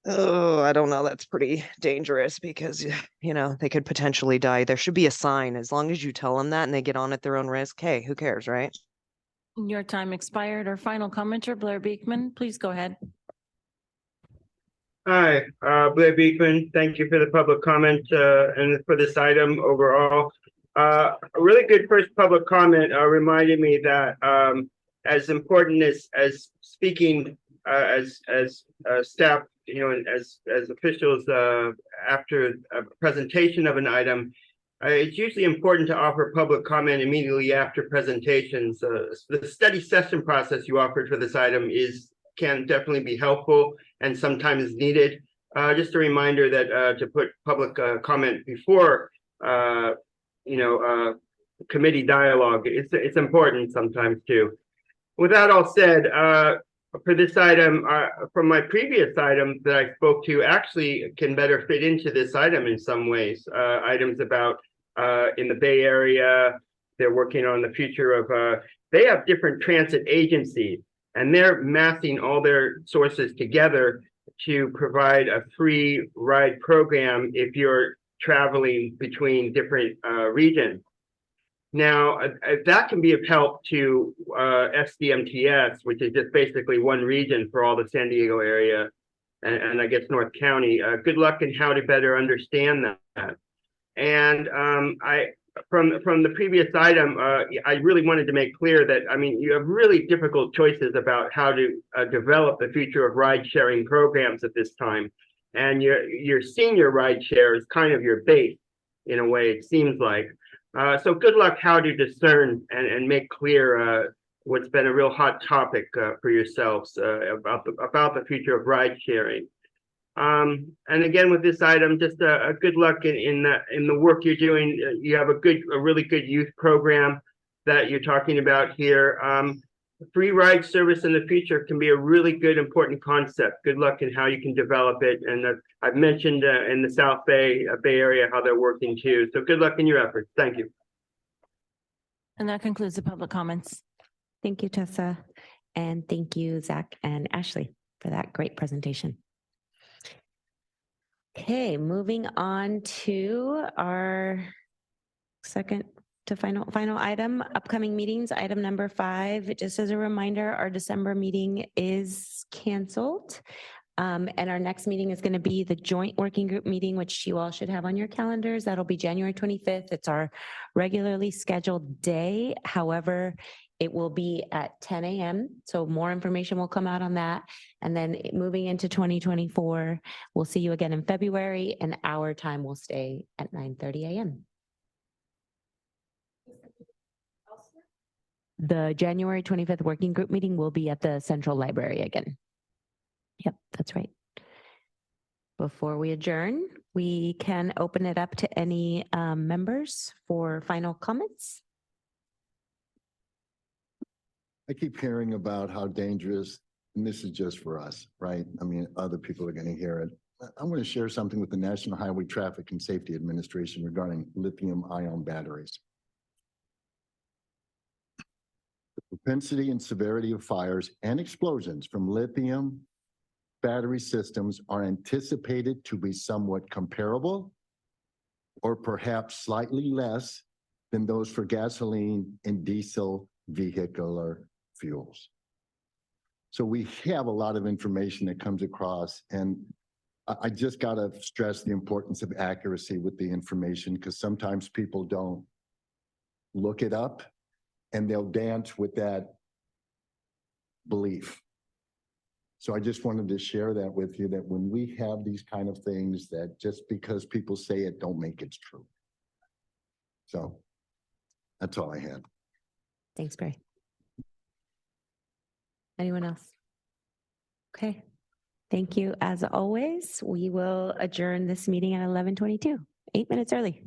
I don't know, that's pretty dangerous, because, they could potentially die. There should be a sign, as long as you tell them that and they get on at their own risk. Hey, who cares, right? Your time expired. Our final commenter, Blair Beekman, please go ahead. Hi, Blair Beekman. Thank you for the public comment and for this item overall. A really good first public comment reminded me that as important as speaking as staff, and as officials after a presentation of an item, it's usually important to offer public comment immediately after presentations. The study session process you offered for this item can definitely be helpful and sometimes needed. Just a reminder that to put public comment before committee dialogue, it's important sometimes too. With that all said, for this item, from my previous items that I spoke to, actually can better fit into this item in some ways. Items about in the Bay Area, they're working on the future of, they have different transit agencies, and they're massing all their sources together to provide a free ride program if you're traveling between different regions. Now, that can be of help to SDMTS, which is just basically one region for all the San Diego area and I guess North County. Good luck in how to better understand that. And from the previous item, I really wanted to make clear that, you have really difficult choices about how to develop the future of ride sharing programs at this time. And your senior ride share is kind of your base, in a way, it seems like. So good luck how to discern and make clear what's been a real hot topic for yourselves about the future of ride sharing. And again, with this item, just a good luck in the work you're doing. You have a really good youth program that you're talking about here. Free ride service in the future can be a really good, important concept. Good luck in how you can develop it. And I've mentioned in the South Bay Area how they're working too. So good luck in your efforts. Thank you. And that concludes the public comments. Thank you, Tessa. And thank you, Zach and Ashley, for that great presentation. Okay, moving on to our second to final item, upcoming meetings, item number 5. Just as a reminder, our December meeting is canceled. And our next meeting is going to be the joint working group meeting, which you all should have on your calendars. That'll be January 25th. It's our regularly scheduled day. However, it will be at 10 a.m. So more information will come out on that. And then moving into 2024, we'll see you again in February, and our time will stay at 9:30 a.m. The January 25th working group meeting will be at the Central Library again. Yep, that's right. Before we adjourn, we can open it up to any members for final comments. I keep hearing about how dangerous, and this is just for us, right? I mean, other people are going to hear it. I'm going to share something with the National Highway Traffic and Safety Administration regarding lithium-ion batteries. The propensity and severity of fires and explosions from lithium battery systems are anticipated to be somewhat comparable or perhaps slightly less than those for gasoline and diesel vehicular fuels. So we have a lot of information that comes across, and I just got to stress the importance of accuracy with the information, because sometimes people don't look it up and they'll dance with that belief. So I just wanted to share that with you, that when we have these kind of things, that just because people say it, don't make it true. So that's all I had. Thanks, Barry. Anyone else? Okay. Thank you. As always, we will adjourn this meeting at 11:22, 8 minutes early.